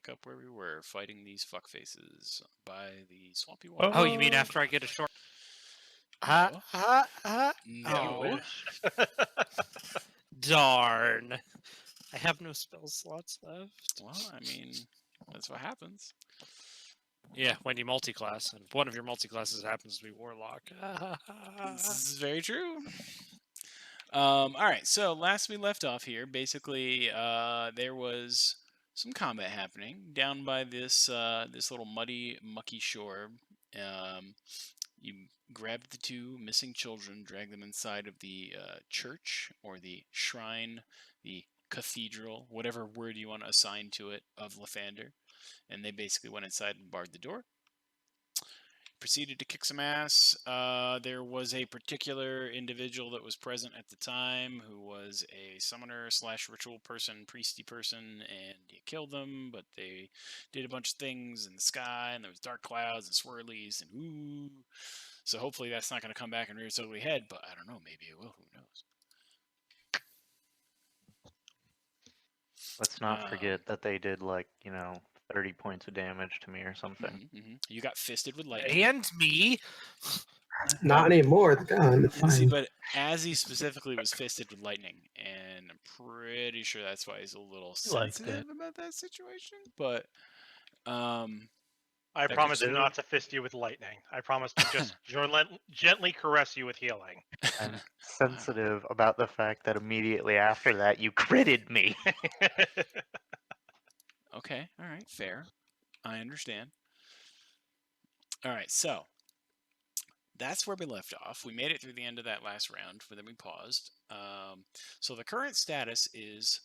back up where we were, fighting these fuckfaces by the swampy water. Oh, you mean after I get a short... No. Oh, No. wish. darn. I have no spell slots left. Well, I mean, that's what happens. Yeah, when you multi-class, and one of your multi-classes happens to be Warlock. This is very true. All right, so last we left off here, basically, there was some combat happening down by this this little muddy, mucky shore. You grabbed the two missing children, dragged them inside of the church or the shrine, the cathedral, whatever word you want to assign to it, of Lathander, and they basically went inside and barred the door. Proceeded to kick some ass. There was a particular individual that was present at the time who was a summoner / ritual person, priesty person, and you killed them, but they did a bunch of things in the sky, and there was dark clouds and swirlies, and ooh. So hopefully that's not going to come back and rear its ugly head, but I don't know, maybe it will, who knows. Let's not forget that they did, 30 points of damage to me or something. You got fisted with lightning. And me. Not anymore. The gun. It's See, fine. but Azzy specifically was fisted with lightning, and I'm pretty sure that's why he's a little sensitive about that situation. But I promise not to fist you with lightning. I promise to just gently caress you with healing. I'm sensitive about the fact that immediately after that you critted me. okay, all right, fair. I understand. All right, so that's where we left off. We made it through the end of that last round, but then we paused. So the current status is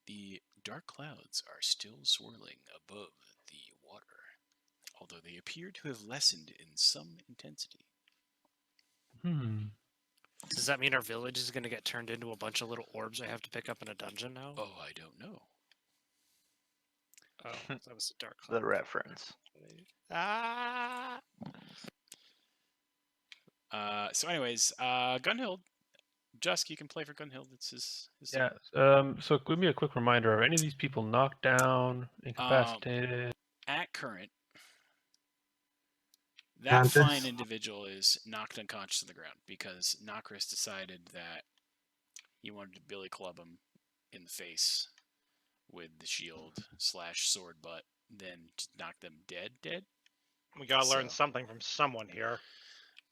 the dark clouds are still swirling above the water, although they appear to have lessened in some intensity. Does that mean our village is going to get turned into a bunch of little orbs I have to pick up in a dungeon now? Oh, I don't know. Oh, that was a dark cloud. The reference. So anyways, Gunhild. Jusk, you can play for Gunhild. It's his Yeah. So give me a quick reminder: are any of these people knocked down, incapacitated? At current, that Conscious? fine individual is knocked unconscious on the ground because Nokris decided that he wanted to billy club him in the face with the shield / sword butt, then just knock them dead. We gotta learn something from someone here.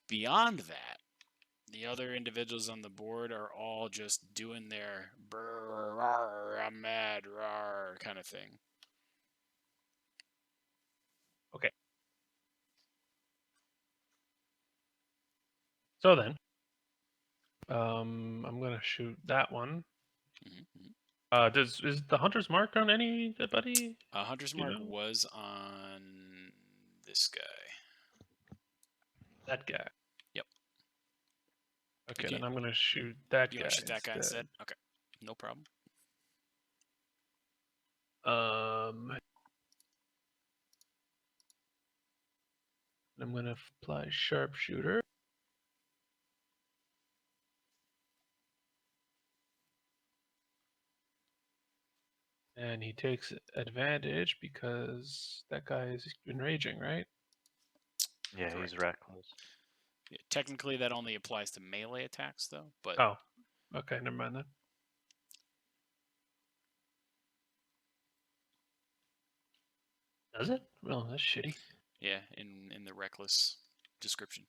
Beyond that, the other individuals on the board are all just doing their brr, rawr, I'm mad, rawr, kind of thing. Okay. So then, I'm gonna shoot that one. Is the hunter's mark on anybody? Hunter's mark was on this guy. That guy. Yep. Okay, then I'm gonna shoot that guy. You want to shoot that guy instead? Okay, no problem. I'm gonna apply sharpshooter. And he takes advantage because that guy is enraging, right? Yeah, Correct. he's reckless. Yeah, technically, that only applies to melee attacks, though. But oh, okay, never mind then. Does it? Well, that's shitty. Yeah, in the reckless description.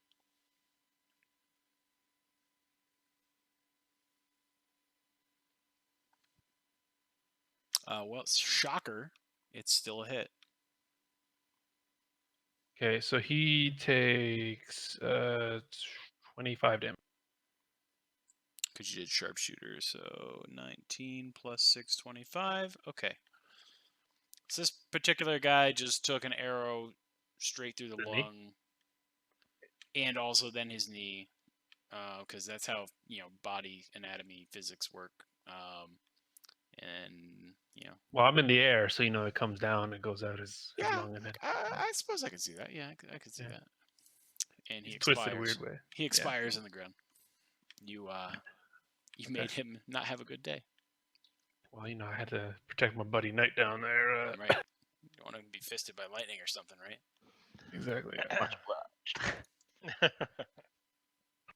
Well, shocker, it's still a hit. Okay, so he takes 25 damage. Because you did sharpshooter, so 19 plus 6, 25. Okay. So this particular guy just took an arrow straight through the lung, and also then his knee, because that's how body anatomy physics work. And well, I'm in the air, so it comes down and goes out his lung, and then I suppose I could see that. Yeah, I could see that. And he twisted expires. a weird way. He expires in the ground. You made him not have a good day. Well, I had to protect my buddy Knight down there. Right. be fisted by lightning or something, right? Exactly. Much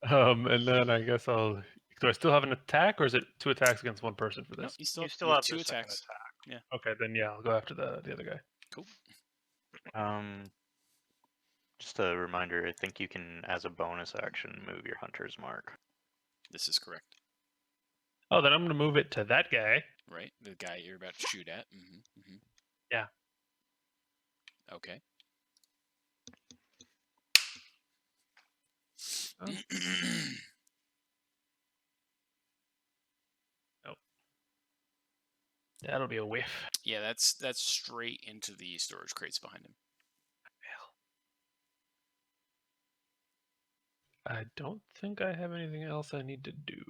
And then I guess I'll. Do I still have an attack, or is it 2 attacks against 1 person for No, this? you still, You still you have two the second attacks. attack. Okay, then yeah, I'll go after the other guy. Cool. Just a reminder, I think you can, as a bonus action, move your hunter's mark. This is correct, Oh, then I'm gonna move it to that guy. right? The guy you're about to shoot at. Yeah. Okay. Oh. That'll be a whiff. Yeah, that's straight into the storage crates behind him. I don't think I have anything else I need to do.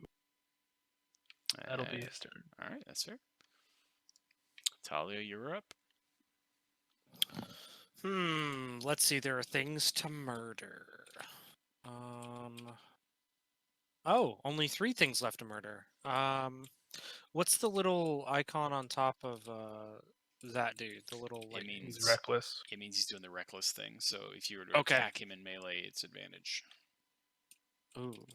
That'll be his turn. All right, that's fair. Talia, you're up. Let's see. There are things to murder. Oh, only 3 things left to murder. What's the little icon on top of that dude? The little like. means- He's reckless. It means he's doing the reckless thing. So if you were to Okay. attack him in melee, it's advantage. Ooh.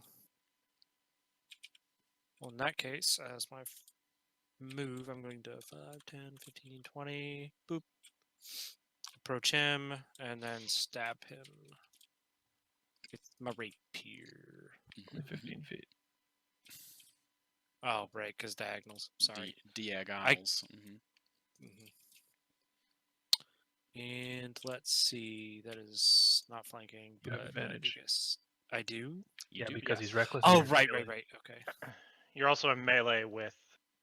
Well, in that case, as my move, I'm going to 5, 10, 15, 20. Boop. Approach him and then stab him with my rapier. Only 15 feet. Oh, right, because diagonals. Sorry. Diagonals. Mhm. And let's see. That is not flanking. You have but advantage. Yes, I do. You Yeah, do, because yes. he's reckless. Oh, and you're right. melee. Okay. You're also in melee with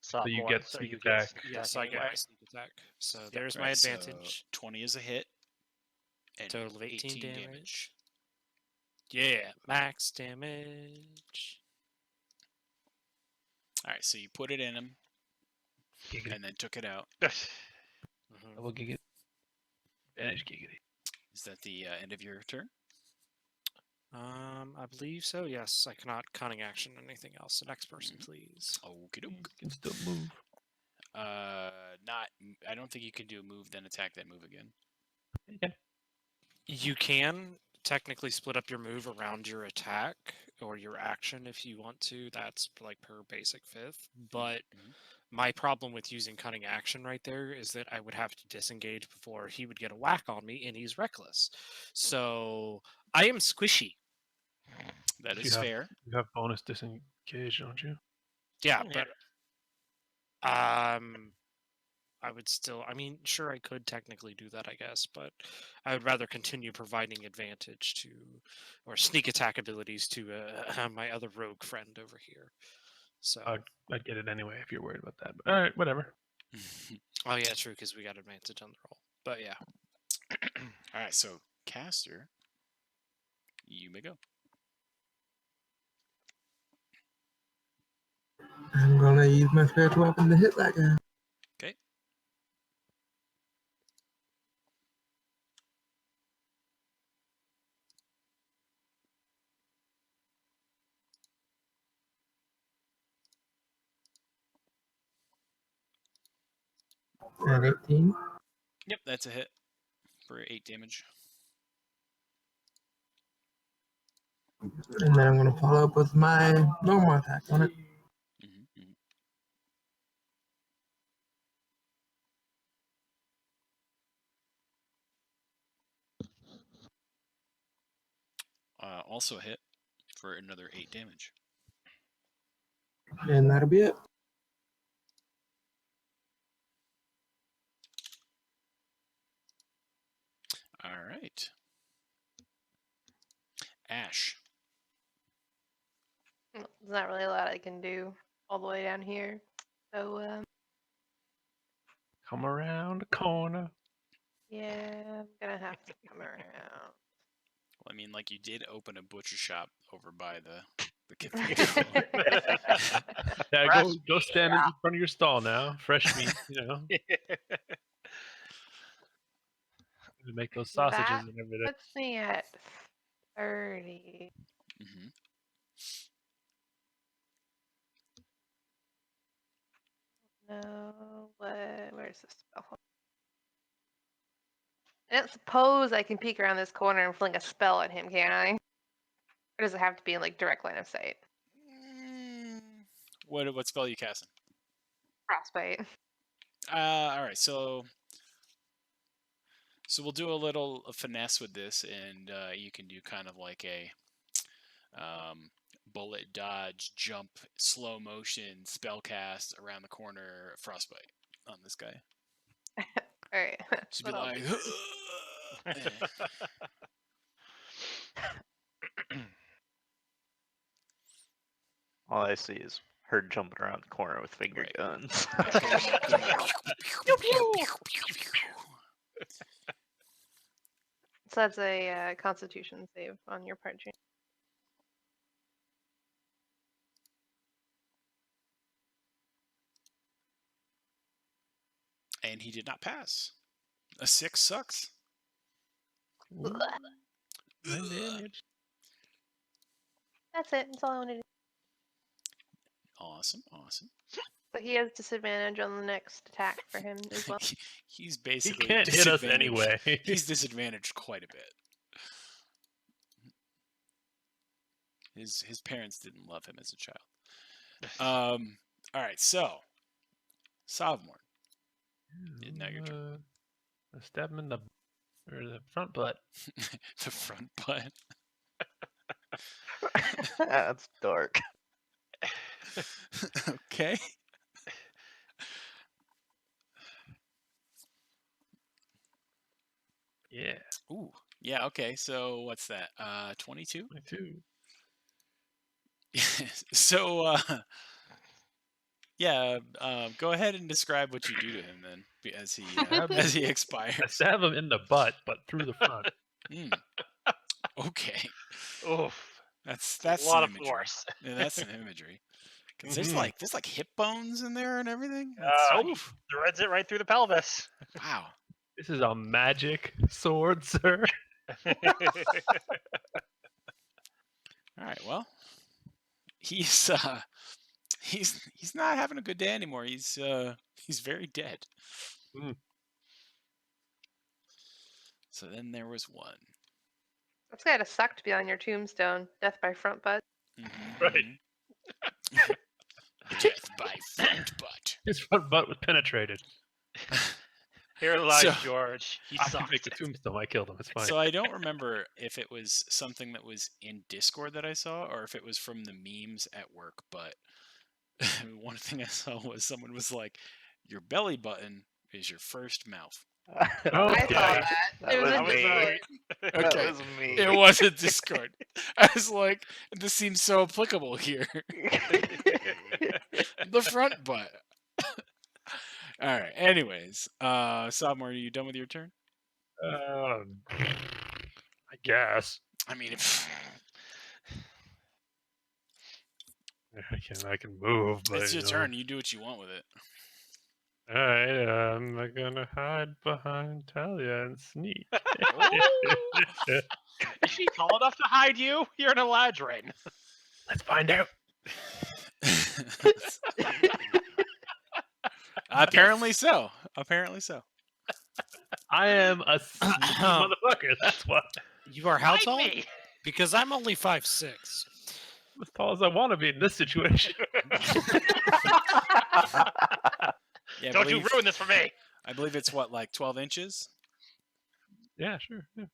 sophomore, you get sneak attack. Yes, I get anyway. my sneak attack. So there's my Right, so advantage. 20 is a hit. And Total of 18 damage. damage. Yeah, max damage. All right, so you put it in him Giggity. and then took it out. Mhm. Double giggity. Advantage giggity. Is that the end of your turn? I believe so. Yes, I cannot cunning action anything else. The next person, please. Okie You doke. can still move. Not. I don't think you can do a move then attack that move again. You can. You can technically split up your move around your attack or your action if you want to. That's like per basic 5th. But my problem with using cunning action right there is that I would have to disengage before he would get a whack on me, and he's reckless. So I am squishy. That You is have- fair. You have bonus disengage, don't you? Yeah, Yeah. but I would still. I mean, sure, I could technically do that, I guess, but I would rather continue providing advantage to or sneak attack abilities to my other rogue friend over here. So, I'd get it anyway if you're worried about that. But all right, whatever. oh yeah, true, because we got advantage on the roll. But yeah, All right, so caster, you may go. I'm gonna use my spiritual weapon to hit that guy. Okay. And 18. Yep, that's a hit for 8 damage. And then I'm gonna follow up with my normal attack on it. Also a hit for another 8 damage. And that'll be it. All right. Ash. There's not really a lot I can do all the way down here. So, Come around the corner. yeah, I'm gonna have to come around. Well, I mean, like you did open a butcher shop over by the cathedral. Yeah, Brass- go stand in front of your stall now. Fresh meat, to make those sausages That and everything. puts me at 30. Mhm. No, where's the spell? I don't suppose I can peek around this corner and fling a spell at him, can I? Or does it have to be in like direct line of sight? What spell are you casting? Frostbite. All right, so we'll do a little finesse with this, and you can do kind of like a bullet dodge, jump, slow motion, spell cast around the corner, frostbite on this guy. All right. Just be What I'll like, do. All I see is her jumping around the corner with finger Right. guns. So that's a Constitution save on your part, Jane. and he did not pass. A 6 sucks. Ooh, 9 damage. That's it. That's all I wanted to do. Awesome. But he has disadvantage on the next attack for him as well. He's He basically can't hit us disadvantaged. anyway. He's disadvantaged quite a bit. His parents didn't love him as a child. All right, so Savmorn. Now your turn. I stab him in the front butt. The front butt. That's dark. Okay. Yeah. Ooh. Yeah, okay. So what's that? 22? 22. So yeah, go ahead and describe what you do to him then as he as he I expires. stab him in the butt, but through the front. Mm. Okay. Oof. That's A lot some of imagery. force. Yeah, that's some imagery. 'Cause there's Mhm. like hip bones in there and everything. He threads it right through the pelvis. Wow. This is a magic sword, sir. All right. Well, he's he's not having a good day anymore. He's very dead. Mm. So then there was one. That's gotta suck to be on your tombstone. Death by front butt. Mhm, Right. mhm. Death by front butt. His front butt was penetrated. Here lies So- George. He I can sucked. make the tombstone. I killed him. It's fine. So I don't remember if it was something that was in Discord that I saw or if it was from the memes at work, but one thing I saw was someone was like, "Your belly button is your first mouth." Oh, I okay. saw that. That It was was in me. Discord. That Okay. was me. It was a Discord. I was like, this seems so applicable here. The front butt. All right. Anyways, Savmor, are you done with your turn? I guess. I mean, I can move, but it's your you know. turn. You do what you want with it. All right, I'm gonna hide behind Talia and sneak. Is she tall enough to hide you? You're an Eladrin. Let's find out. Apparently so. Apparently so. I am a sneaky motherfucker. That's what. You are how Hide tall? me! Because I'm only 5'6". I'm as tall as I want to be in this situation. Yeah, I Don't you believe, ruin this for me. I believe it's what, like 12 inches? Yeah, sure. Yeah.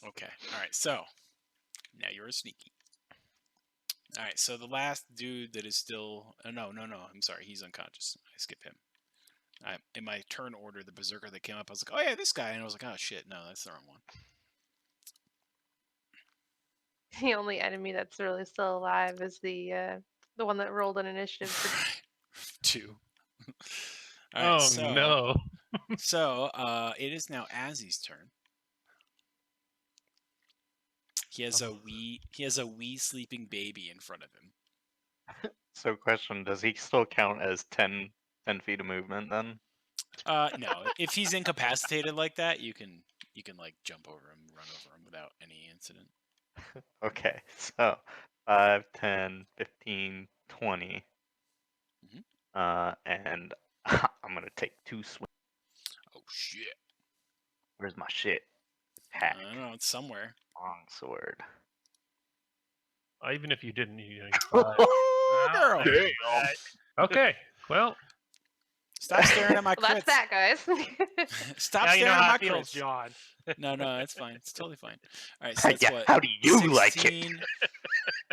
Okay. All right. So now you're a sneaky. All right. So the last dude that is still. No. I'm sorry. He's unconscious. I skip him. In my turn order, the berserker that came up, I was like, oh, yeah, this guy. And I was like, oh, shit. No, that's the wrong one. The only enemy that's really still alive is the one that rolled an initiative. For... 2. All right. Oh no. So it is now Azzy's turn. He has a wee sleeping baby in front of him. So, question: does he still count as 10 feet of movement then? No, if he's incapacitated like that, you can like jump over him, run over him without any incident. Okay, so 5, 10, 15, 20. Mhm. And I'm gonna take 2 swings. Where's my shit? I Hack. don't know. It's somewhere. Longsword. Even if you didn't, you buy. Oh, girl. there you go. Okay, well, Stop staring at my Well, that's crits. that, guys. Stop Now you know staring at how my it feels, crits. John. No, it's fine. It's totally fine. All right, so that's Yeah, what? how do you 16, like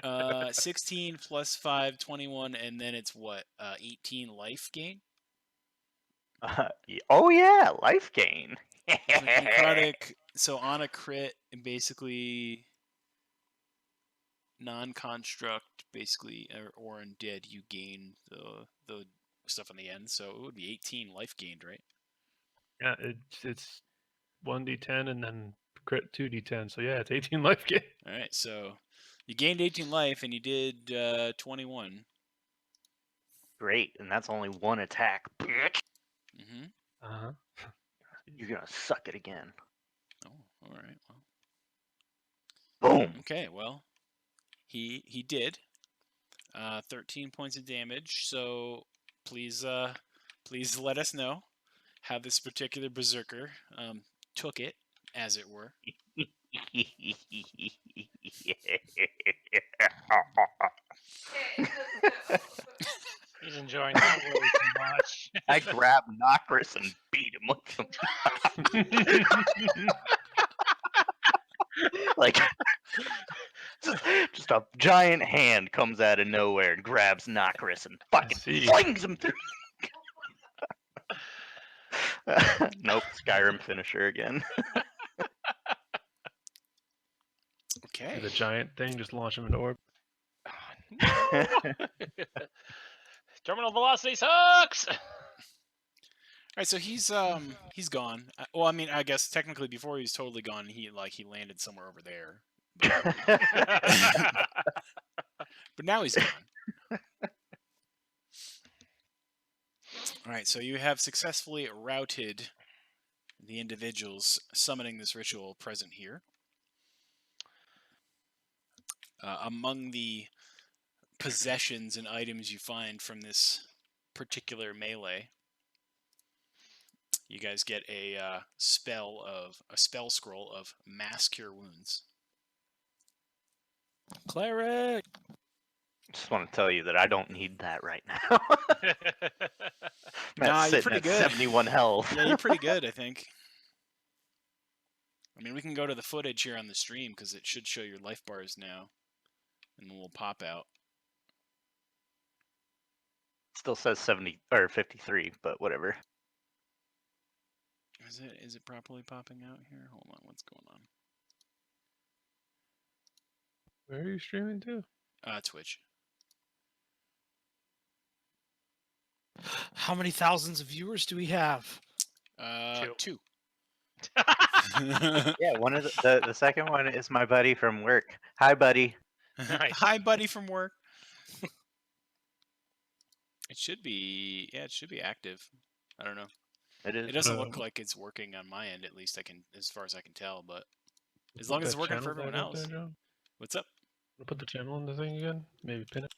it? 16 plus 5, 21, and then it's what? 18 life gain? Oh yeah, life gain. So necrotic. So on a crit, basically non-construct, basically, or undead, you gain the stuff on the end. So it would be 18 life gained, right? yeah, it's 1d10 and then crit 2d10. So yeah, it's 18 life gain. All right, so you gained 18 life and you did 21. Great, and that's only one attack. Bitch. Mm-hmm. Uh-huh. You're gonna suck it again. Oh, all right. Well, Boom. okay. Well, he did 13 points of damage. So please let us know how this particular berserker took it, as it were. He's enjoying that way too much. I grabbed Nokris and beat him with him. Like, just a giant hand comes out of nowhere and grabs Nokris and fucking see. flings him through. Nope, Skyrim finisher again. Okay. The giant thing just launch him into orb. Terminal velocity sucks. All right, so he's gone. Well, I mean, I guess technically before he was totally gone, he landed somewhere over there. But now he's gone. All right, so you have successfully routed the individuals summoning this ritual present here. Among the possessions and items you find from this particular melee, you guys get a spell scroll of mass cure wounds. Cleric. Just want to tell you that I don't need that right now. Nah, Matt's you're sitting pretty at good. 71 health. Yeah, you're pretty good, I think. I mean, we can go to the footage here on the stream because it should show your life bars now, and then we'll pop out. Still says 70 or 53, but whatever. Is it properly popping out here? Hold on, what's going on? Where are you streaming to? Twitch. How many thousands of viewers do we have? Two. Yeah, one of the second one is my buddy from work. Hi, buddy. Nice. Hi, buddy from work. It should be active. I don't know. It is. It doesn't look like it's working on my end, at least as far as I can tell. But as long as it's That working for channel everyone tag up else. there, John? What's up? Wanna put the channel in the thing again? Maybe pin it.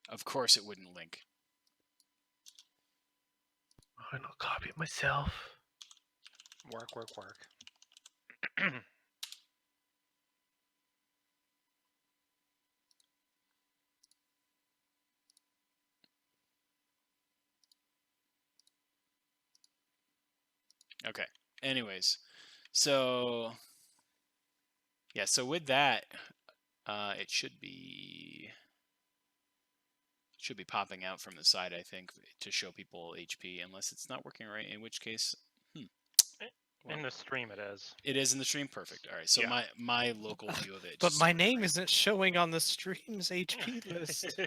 Of course, it wouldn't link. I'll copy it myself. Work. Okay. Anyways, so yeah, so with that, it should be popping out from the side, I think, to show people HP, unless it's not working right. In which case, In the stream, it is. it is in the stream. Perfect. All right. So Yeah. my local view of it. But just my worked name right. isn't showing on the stream's HP list.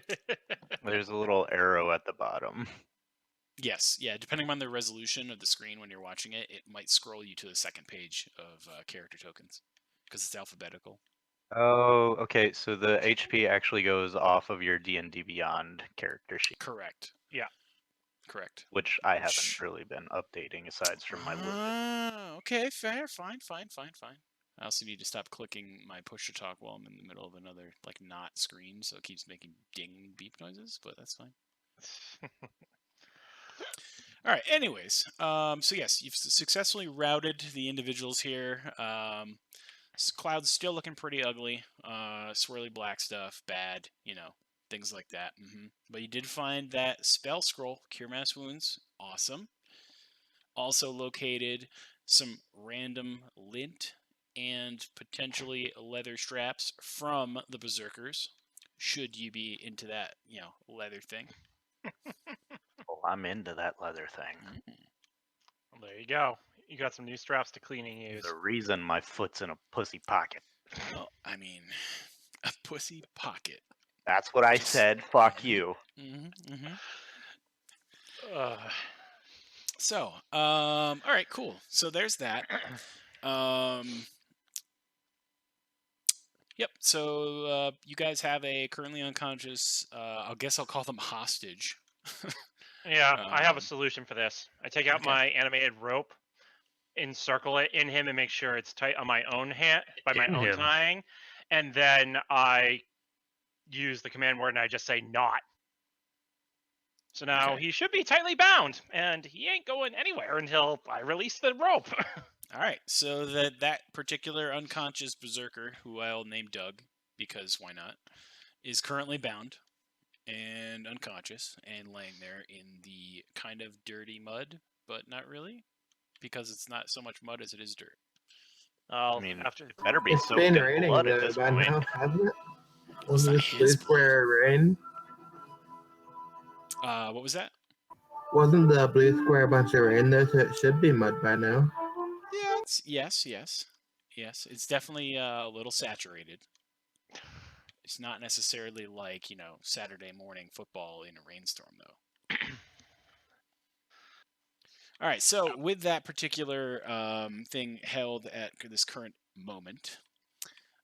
There's a little arrow at the bottom. Yes. Yeah. Depending on the resolution of the screen when you're watching it, it might scroll you to the second page of character tokens because it's alphabetical. Oh, okay. So the HP actually goes off of your D&D Beyond character sheet, Correct. Yeah. Correct. which I haven't really been updating aside from my list. Okay, fair, fine. I also need to stop clicking my push to talk while I'm in the middle of another not screen, so it keeps making ding beep noises, but that's fine. All right. Anyways, so yes, you've successfully routed the individuals here. Cloud's still looking pretty ugly. Swirly black stuff, bad. Things like that. But you did find that spell scroll, Cure Mass Wounds, awesome. Also located some random lint and potentially leather straps from the Berserkers. Should you be into that, leather thing? Well, I'm into that leather thing. Well, there you go. You got some new straps to clean and use. The reason my foot's in a pussy pocket. Well, I mean, a pussy pocket. That's what I Just- said. Fuck you. So, all right, cool. So there's that. Yep. So you guys have a currently unconscious. I guess I'll call them hostage. Yeah, I have a Um, solution for this. I take out okay. my animated rope, encircle it in him, and make sure it's tight on my own hand by my In own him. tying, and then I use the command word and I just say "not." So now Okay. he should be tightly bound, and he ain't going anywhere until I release the rope. All right. So that particular unconscious berserker, who I'll name Doug because why not, is currently bound and unconscious and laying there in the kind of dirty mud, but not really, because it's not so much mud as it is dirt. I'll I mean, have to. it better be It's soaked been in raining blood at though this by point. now, hasn't it? It's Wasn't not this his Blue blood. Square rain? What was that? Wasn't the Blue Square a bunch of rain though, so it should be mud by now. Yeah, yes. It's definitely a little saturated. It's not necessarily like Saturday morning football in a rainstorm though. All right, so with that particular thing held at this current moment,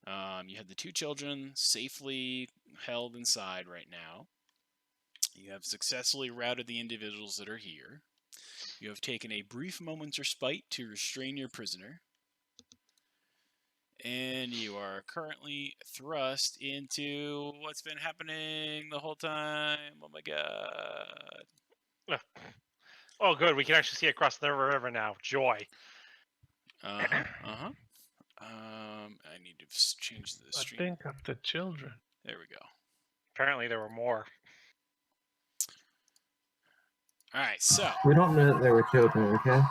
you have the two children safely held inside right now. You have successfully routed the individuals that are here. You have taken a brief moment's respite to restrain your prisoner. And you are currently thrust into what's been happening the whole time. Oh my god. Oh, good. We can actually see across the river now. Joy. I need to change the I stream. think of the children. There we go. Apparently, there were more. All right, so We don't know that they were children, okay?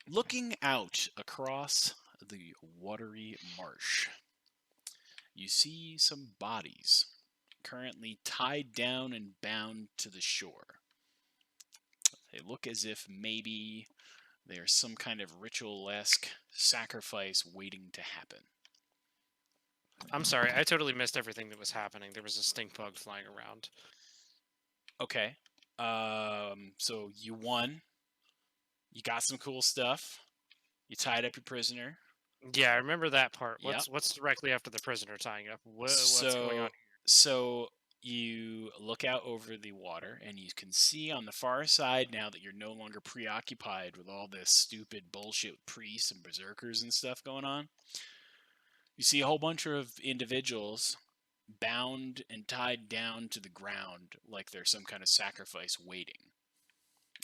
looking out across the watery marsh, you see some bodies currently tied down and bound to the shore. They look as if maybe there's some kind of ritual-esque sacrifice waiting to happen. I'm sorry, I totally missed everything that was happening. There was a stink bug flying around. Okay. So you won. You got some cool stuff. You tied up your prisoner. Yeah, I remember that part. Yep. What's directly after the prisoner tying up? What's going on? So you look out over the water and you can see on the far side, now that you're no longer preoccupied with all this stupid bullshit with priests and berserkers and stuff going on, you see a whole bunch of individuals bound and tied down to the ground like there's some kind of sacrifice waiting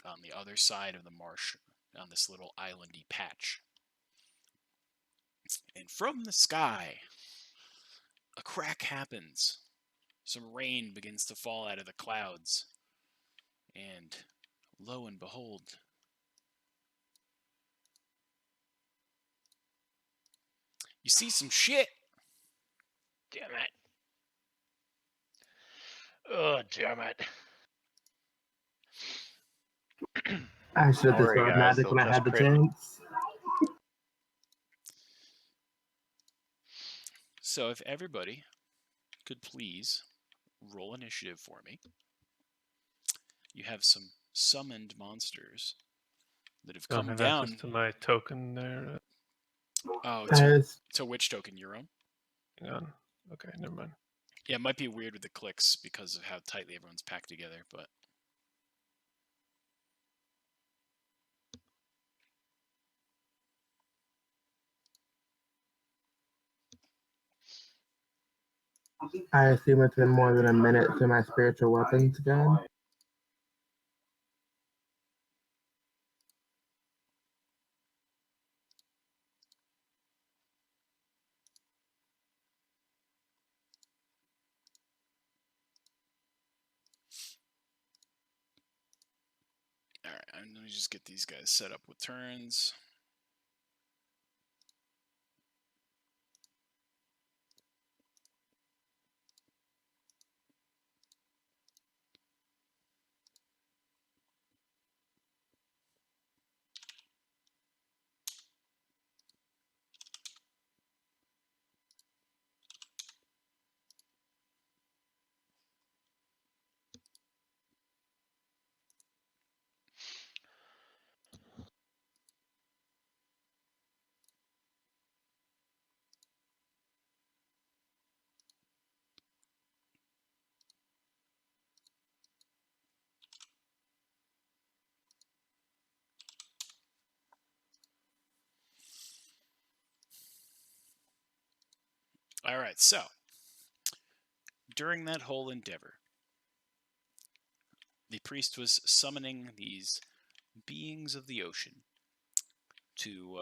on the other side of the marsh on this little islandy patch. And from the sky, a crack happens. Some rain begins to fall out of the clouds. And lo and behold, you see some shit. Damn it. Oh, damn it. I should have Don't worry, destroyed guys, magic they'll when I just had the crit. chance. So if everybody could please roll initiative for me. You have some summoned monsters that have Don't come have access down. to my token there. Oh, Guys, to which token? Your own? Hang on. Okay, never mind. Yeah, it might be weird with the clicks because of how tightly everyone's packed together, but I assume it's been more than a minute to my spiritual weapons gone. All right, And let me just get these guys set up with turns. All right, so during that whole endeavor, the priest was summoning these beings of the ocean to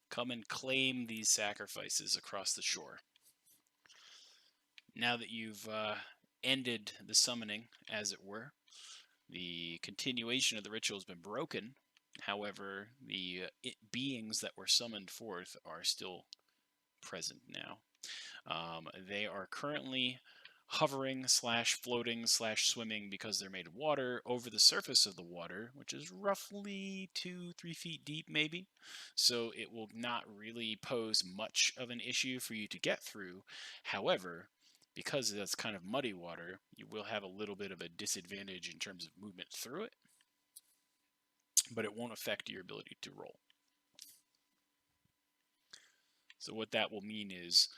come and claim these sacrifices across the shore. Now that you've ended the summoning, as it were, the continuation of the ritual has been broken. However, the beings that were summoned forth are still present now. They are currently hovering / floating / swimming because they're made of water over the surface of the water, which is roughly 2-3 feet deep maybe. So it will not really pose much of an issue for you to get through. However, because that's kind of muddy water, you will have a little bit of a disadvantage in terms of movement through it, but it won't affect your ability to roll. So what that will mean is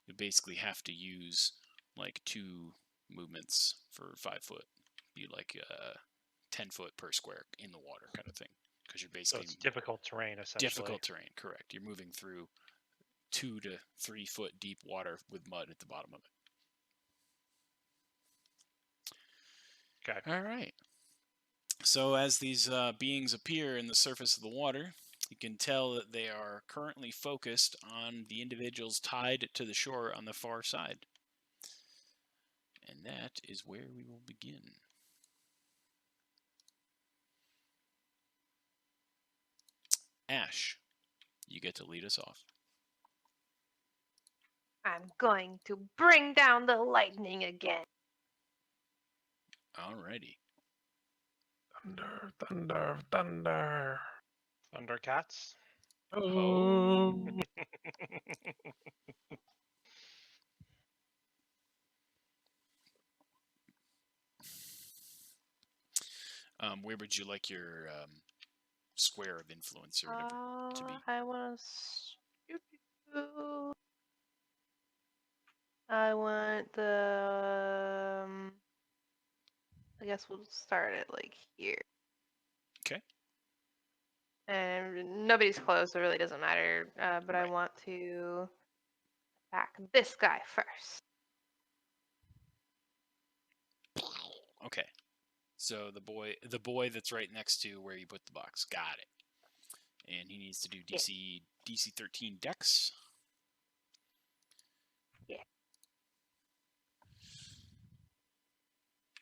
you basically have to use like 2 movements for 5 foot. Be like 10 foot per square in the water kind of thing, because you're So basically it's difficult terrain, essentially. difficult terrain. Correct. You're moving through 2 to 3 foot deep water with mud at the bottom of it. Okay. All right. So as these beings appear in the surface of the water, you can tell that they are currently focused on the individuals tied to the shore on the far side. And that is where we will begin. Ash, you get to lead us off. I'm going to bring down the lightning again. Alrighty. Thunder, thunder, thunder. Thundercats. Oh. Where would you like your square of influence or whatever to be? I want to. I want the. I guess we'll start it like here. Okay. And nobody's close, so it really doesn't matter. But I Right. want to attack this guy first. Okay. So the boy that's right next to where you put the box. Got it. And he needs to do Yeah. DC 13 Dex. Yeah.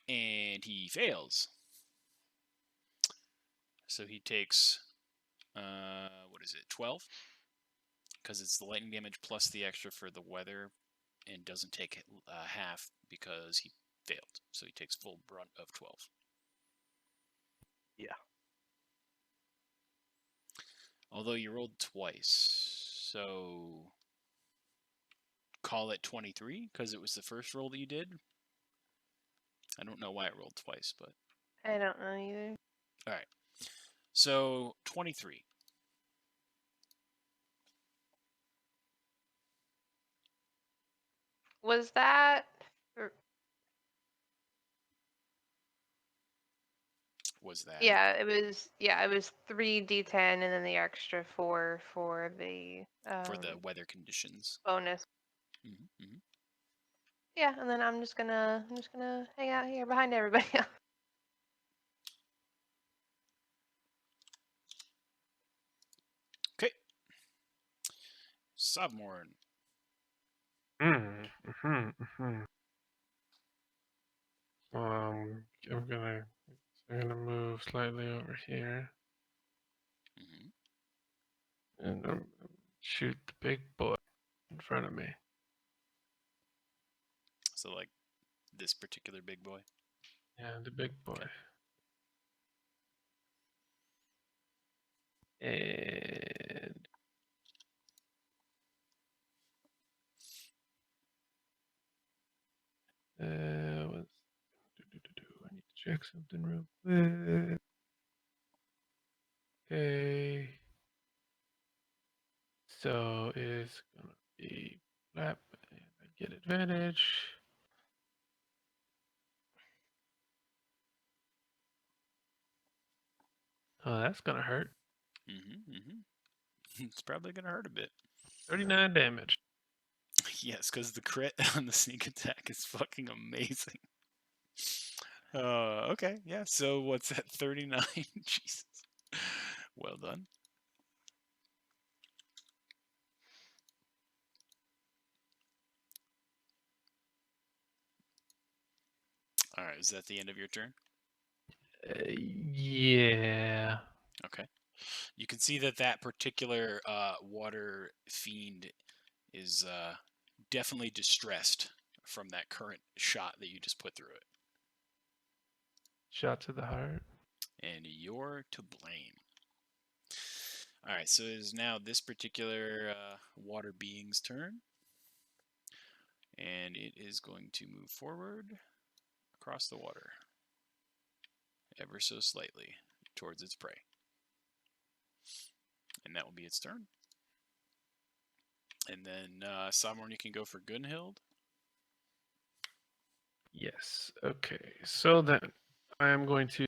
And he fails. So he takes, what is it, 12? Because it's the lightning damage plus the extra for the weather, and doesn't take half because he failed. So he takes full brunt of 12. Yeah. Although you rolled twice, so call it 23 because it was the first roll that you did. I don't know why it rolled twice, but I don't know either. all right. So 23. Was that? Was that? Yeah, it was. Yeah, it was 3d10 and then the extra 4 for the For the weather conditions. bonus. Mm-hmm. Yeah, and then I'm just gonna hang out here behind everybody else. Okay. Sobmorn. I'm gonna I'm gonna move slightly over here Hmm. and shoot the big boy in front of me. So like this particular big boy. Yeah, the big boy. And what's I need to check something real quick. Okay. So it's gonna be flap and I get advantage. Oh, that's gonna hurt. It's probably gonna hurt a bit. 39 damage. Yes, because the crit on the sneak attack is fucking amazing. Okay, yeah. So what's that? 39. Jesus. Well done. All right. Is that the end of your turn? Yeah. Okay. You can see that that particular water fiend is definitely distressed from that current shot that you just put through it. Shot to the heart. And you're to blame. All right, so it is now this particular water being's turn. And it is going to move forward across the water, ever so slightly, towards its prey. And that will be its turn. And then, Somorn, you can go for Gunhild. Yes. Okay. So then I am going to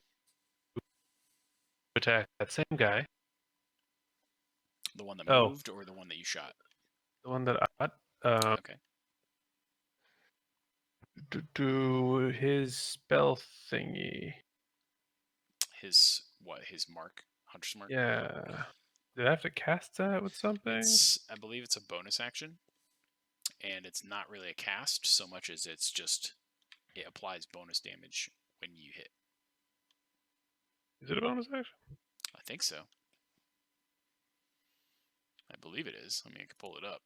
attack that same guy. The one that Oh. moved or the one that you shot? The one that I Okay. do his spell thingy. His, what, his mark? Hunter's mark? Yeah. Did I have to cast that with something? I believe it's a bonus action. And it's not really a cast so much as it's just, it applies bonus damage when you hit. Is it a bonus action? I think so. I believe it is. I mean, I can pull it up.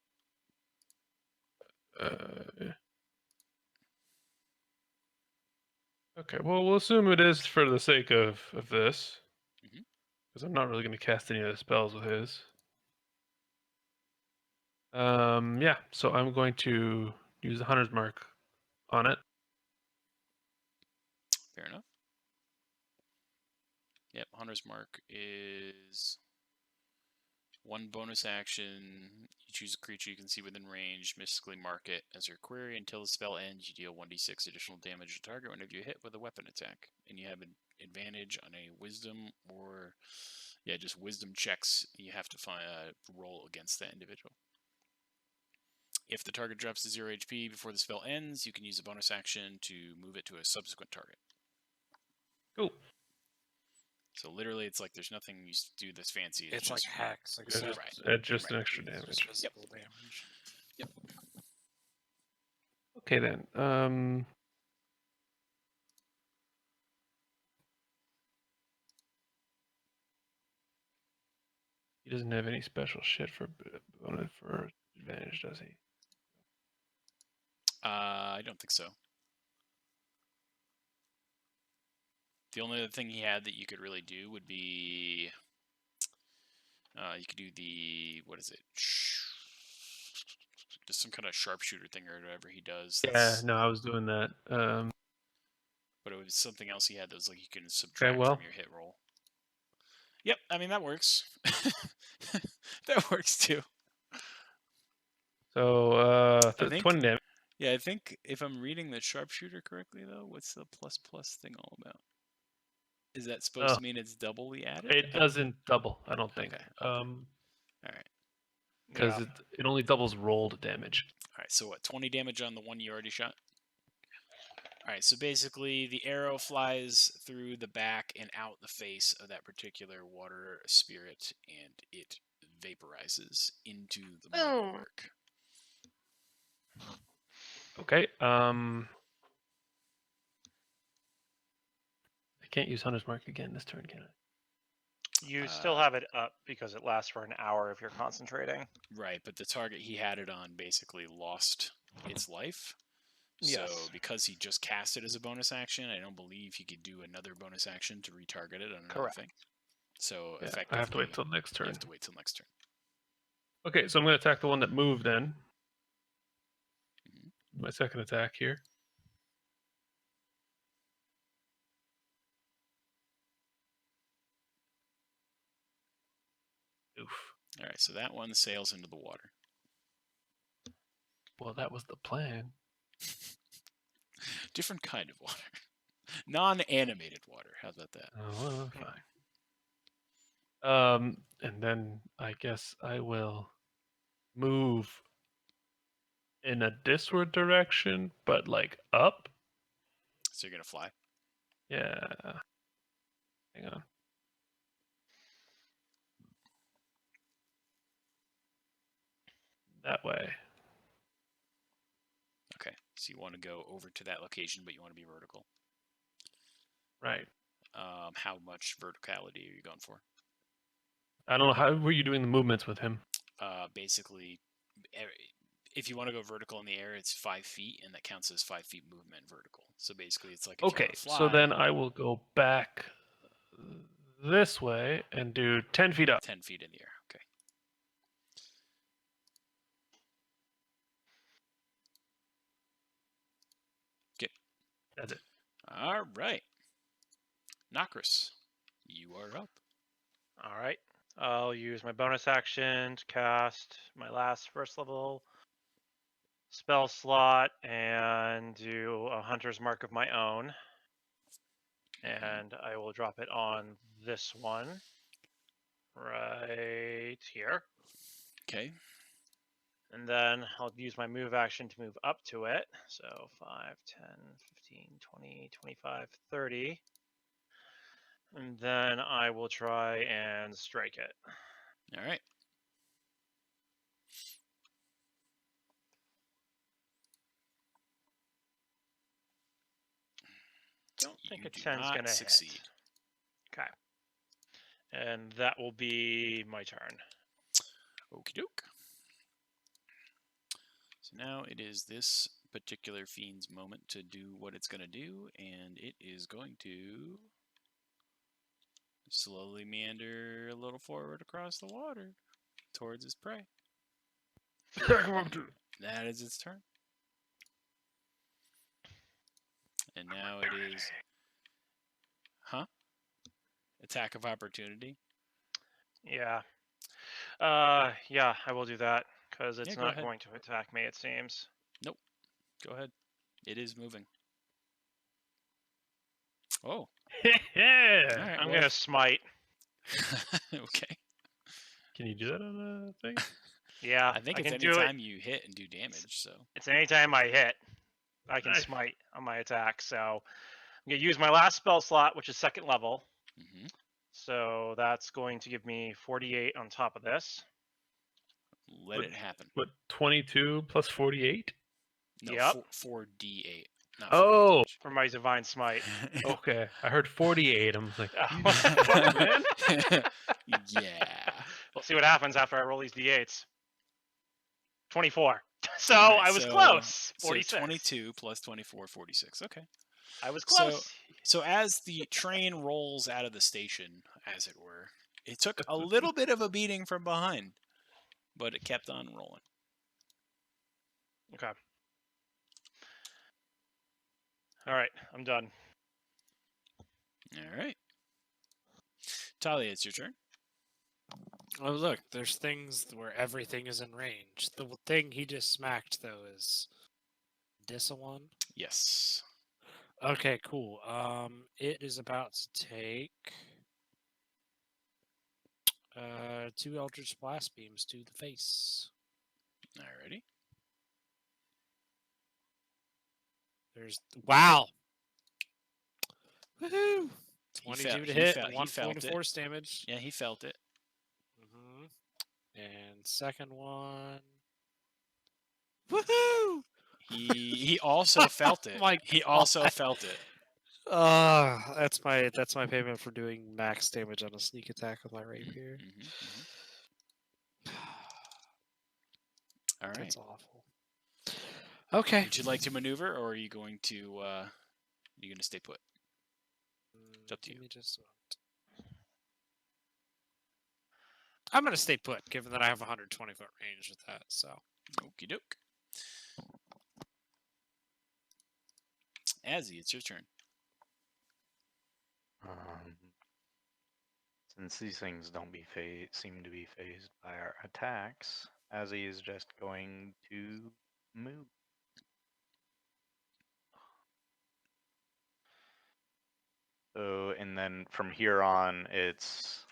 Okay, well, we'll assume it is for the sake of this. Mhm. Because I'm not really going to cast any of the spells with his. Yeah, so I'm going to use the Hunter's Mark on it. Fair enough. Yep, Hunter's Mark is one bonus action. You choose a creature you can see within range, mystically mark it as your query. Until the spell ends, you deal 1d6 additional damage to target whenever you hit with a weapon attack. And you have an advantage on a wisdom or, yeah, just wisdom checks you have to roll against that individual. If the target drops to 0 HP before the spell ends, you can use a bonus action to move it to a subsequent target. Cool. So literally, it's like there's nothing you do that's fancy. It's like just hacks, like It's so. just, Right. it's just Right. an extra It's damage. just physical damage. Yep. Okay then. He doesn't have any special shit for bonus for advantage, does he? I don't think so. The only other thing he had that you could really do would be, you could do the, what is it? Just some kind of sharpshooter thing or whatever he does. Yeah, no, I was doing that. But it was something else he had that was like you can subtract well. from your hit roll. Yep, I mean that works. That works too. So I think- 20 damage. Yeah, I think if I'm reading the sharpshooter correctly though, what's the ++ thing all about? Is that supposed to mean it's doubly added? It doesn't double, I don't think. Okay. All right. Because it only doubles rolled damage. All right, so what, 20 damage on the one you already shot? All right, so basically the arrow flies through the back and out the face of that particular water spirit, and it vaporizes into the Boom. mark. Okay. can't use Hunter's Mark again this turn, can I? You still have it up because it lasts for an hour if you're concentrating. Right, but the target he had it on basically lost its life. So Yes. because he just cast it as a bonus action, I don't believe he could do another bonus action to retarget it on another Correct. thing. So Yeah, effectively, I have to wait till next you turn. have to wait till next turn. Okay, so I'm going to attack the one that moved then. Mhm. My second attack here. Oof. All right, so that one sails into the water. Well, that was the plan. Different kind of water. Non-animated water. How's about that? Oh, well, fine. And then I guess I will move in a disward direction, but like up. So you're gonna fly. Yeah. Hang on. That way. Okay. So you want to go over to that location, but you want to be vertical. Right. How much verticality are you going for? I don't know, how were you doing the movements with him? Basically, if you want to go vertical in the air, it's 5 feet, and that counts as 5 feet movement vertical. So basically, it's like if you Okay, wanna fly, so then I will go back this way and do 10 feet up. 10 feet in the air. Okay. That's it. All right. Nokris, you are up. All right. I'll use my bonus action to cast my last first level spell slot and do a Hunter's Mark of my own. And I will drop it on this one right here. Okay. And then I'll use my move action to move up to it. So 5, 10, 15, 20, 25, 30. And then I will try and strike it. All right. Don't think You a do 10's not going to succeed. hit. Okay. And that will be my turn. Okie doke. So now it is this particular fiend's moment to do what it's going to do, and it is going to slowly meander a little forward across the water towards its prey. That is its turn. And now it is... Huh? Attack of opportunity? Yeah. Yeah, I will do that because it's Yeah, go not ahead. going to attack me, it seems. Go ahead. It is moving. Oh. Yeah. Alright, I'm well, going to smite. okay. Can you do that on a thing? Yeah, I think I it's can any do it. time you hit and do damage, so... It's anytime I hit, I can Nice. smite on my attack. So I'm going to use my last spell slot, which is second level. Mhm. So that's going to give me 48 on top of this. Let What- it happen. What, 22 plus 48? No, Yep. 4d8. Not Oh. For my divine smite. Okay, I heard 48. I'm like, Oh, you what the fuck, man? Yeah. We'll see what happens after I roll these d8s. 24. So Alright, I was so- close. So 46. 22 plus 24, 46. Okay. I was So- close. So as the train rolls out of the station, as it were, it took a little bit of a beating from behind, but it kept on rolling. Okay. All right, I'm done. All right. Talia, it's your turn. Oh, look, there's things where everything is in range. The thing he just smacked, though, is this one. Yes. Okay, cool. It is about to take 2 Eldritch Blast Beams to the face. Alrighty. There's wow. Woohoo! He 22 felt- to he hit, felt- he 1 felt point of it. force damage. Yeah, he felt it. hmm And second one. Woohoo! He also felt it. My He also felt it. That's my payment for doing max damage on a sneak attack with my rapier. All right. That's awful. Okay. Would you like to maneuver, or are you going to stay put? It's up to you. Give me just a moment. I'm gonna stay put, given that I have 120 foot range with that. So. Okie doke. Azzy, it's your turn. Since these things don't seem to be phased by our attacks, Azzy is just going to move. So, and then from here on, it's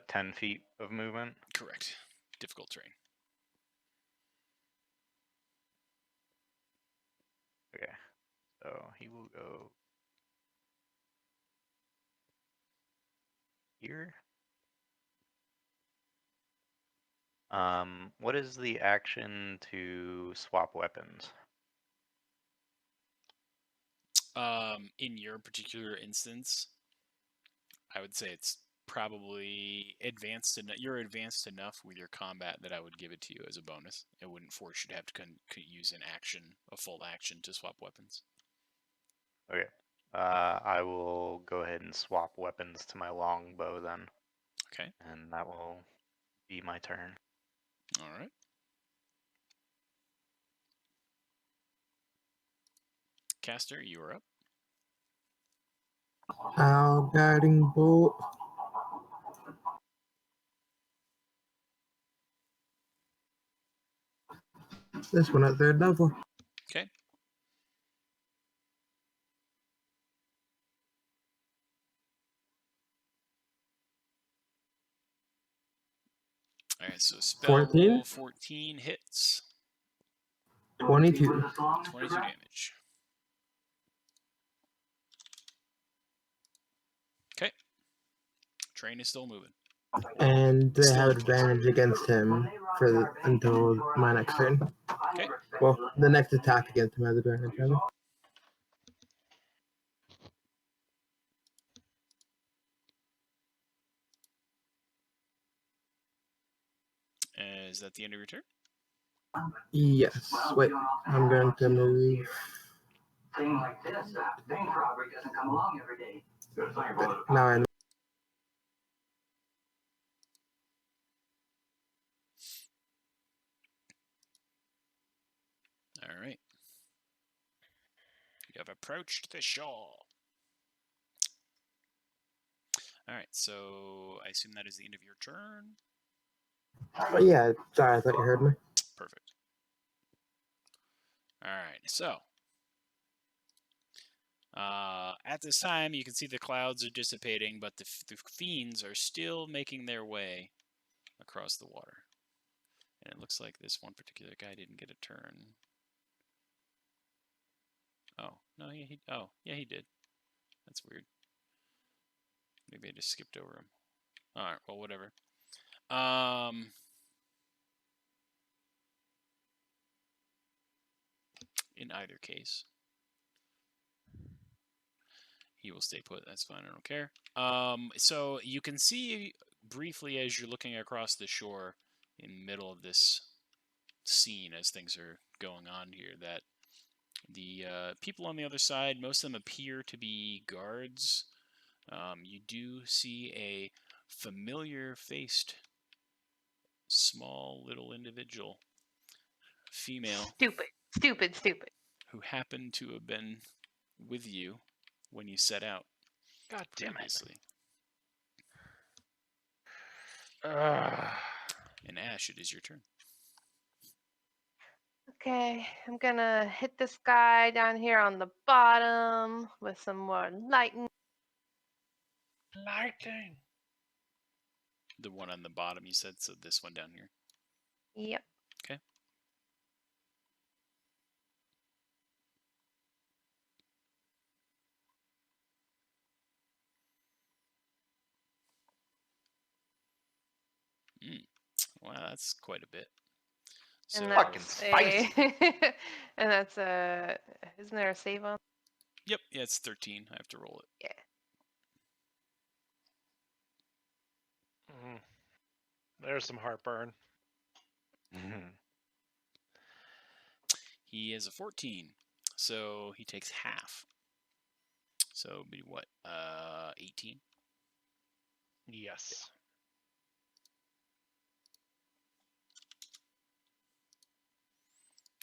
10 feet of movement. Correct. Difficult terrain. Okay, so he will go here. What is the action to swap weapons? In your particular instance, I would say it's probably advanced enough. You're advanced enough with your combat that I would give it to you as a bonus. It wouldn't force you to have to use an action, a full action, to swap weapons. Okay. I will go ahead and swap weapons to my longbow then. Okay. And that will be my turn. All right. Caster, you are up. Our guiding bolt. This one at third level. Okay. All right, so spell 14? 14 hits. 22. 22 damage. Okay. Train is still moving. And they Still have in close. advantage against him until my next turn. Okay. Well, the next attack against him has advantage. Rather. Is that the end of your turn? Yes. Wait, I'm going to move. Thing like this, bank robbery doesn't come along every day. Now I All right. You have approached the shore. All right, so I assume that is the end of your turn. Oh, yeah, sorry, I thought you heard me. Perfect. All right, so at this time, you can see the clouds are dissipating, but the fiends are still making their way across the water. And it looks like this one particular guy didn't get a turn. Oh, no, he did. That's weird. Maybe I just skipped over him. All right, well, whatever. In either case, he will stay put. That's fine. I don't care. So you can see briefly as you're looking across the shore in the middle of this scene as things are going on here that the people on the other side, most of them appear to be guards. You do see a familiar-faced, small little individual, female, Stupid. who happened to have been with you when you set out. God damn it. Previously. And Ash, it is your turn. Okay, I'm gonna hit this guy down here on the bottom with some more lightning. Lightning. The one on the bottom, you said, so this one down here. Yep. Okay. Wow, that's quite a bit. So, And Fucking that's spicy. and that's isn't there a save on? Yep, yeah, it's 13. I have to roll it. There's some heartburn. He has a 14, so he takes half. So it'd be what? 18. Yes.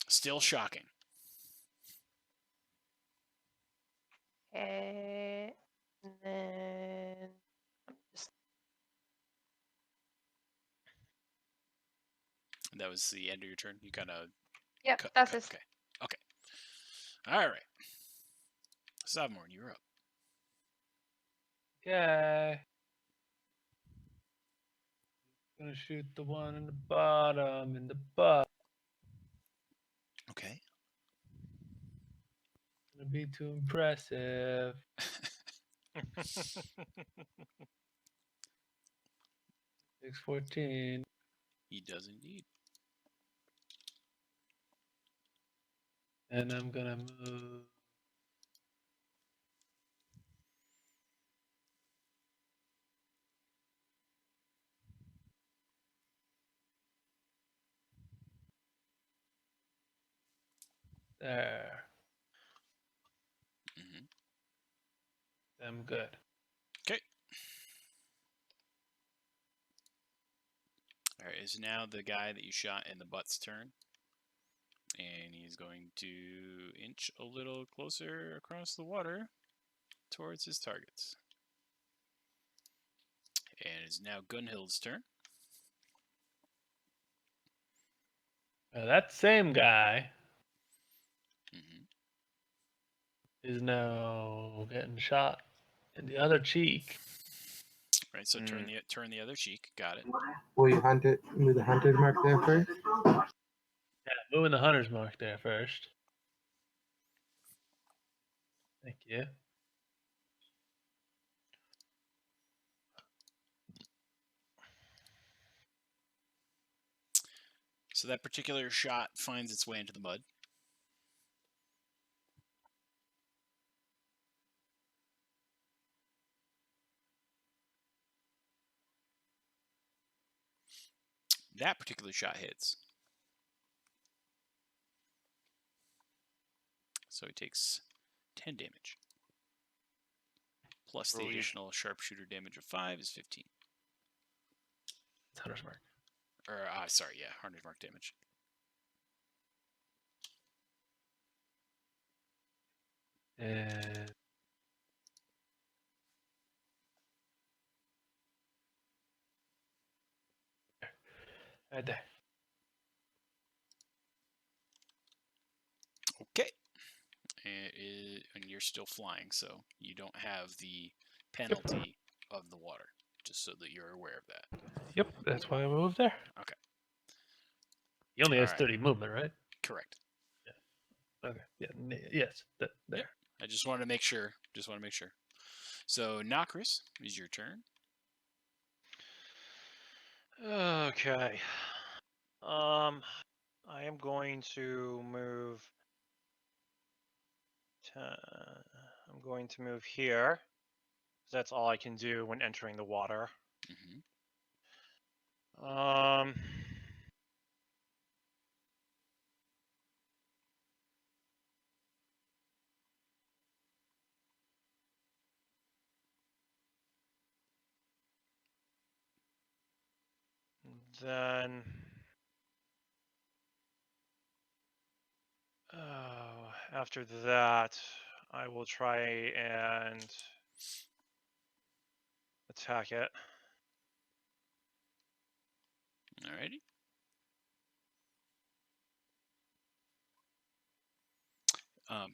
Still shocking. Okay. And then I'm just That was the end of your turn. You kind of yep, cut. that's cut. his. Okay. All right. Savmorn, you're up. Okay. Gonna shoot the one in the bottom in the butt. Okay. Gonna be too impressive. 614. He does indeed. And I'm gonna move. There. Hmm. I'm good. Okay. All right. Is now the guy that you shot in the butt's turn, and he's going to inch a little closer across the water towards his targets. And it's now Gunhild's turn. That same guy Hmm. is now getting shot in the other cheek. Right. So turn the other cheek. Got it. Will you hunt it? Move the hunter's mark there first. Yeah, moving the hunter's mark there first. Thank you. So that particular shot finds its way into the mud. That particular shot hits. So he takes 10 damage. Plus the Sweet. additional sharpshooter damage of 5 is 15. It's hunter's mark. Or, sorry, yeah, hunter's mark damage. And right there. Okay. And you're still flying, so you don't have the penalty of the water, just so that you're aware of that. Yep, that's why I moved there. Okay. He only has Alright. 30 movement, right? Correct. Okay. Yeah. Yes. There. Yep. I just wanted to make sure. So, Nokris, is your turn. Okay. I am going to move. I'm going to move here. 'Cause that's all I can do when entering the water. Hmm. Then. After that, I will try and attack it. Alrighty.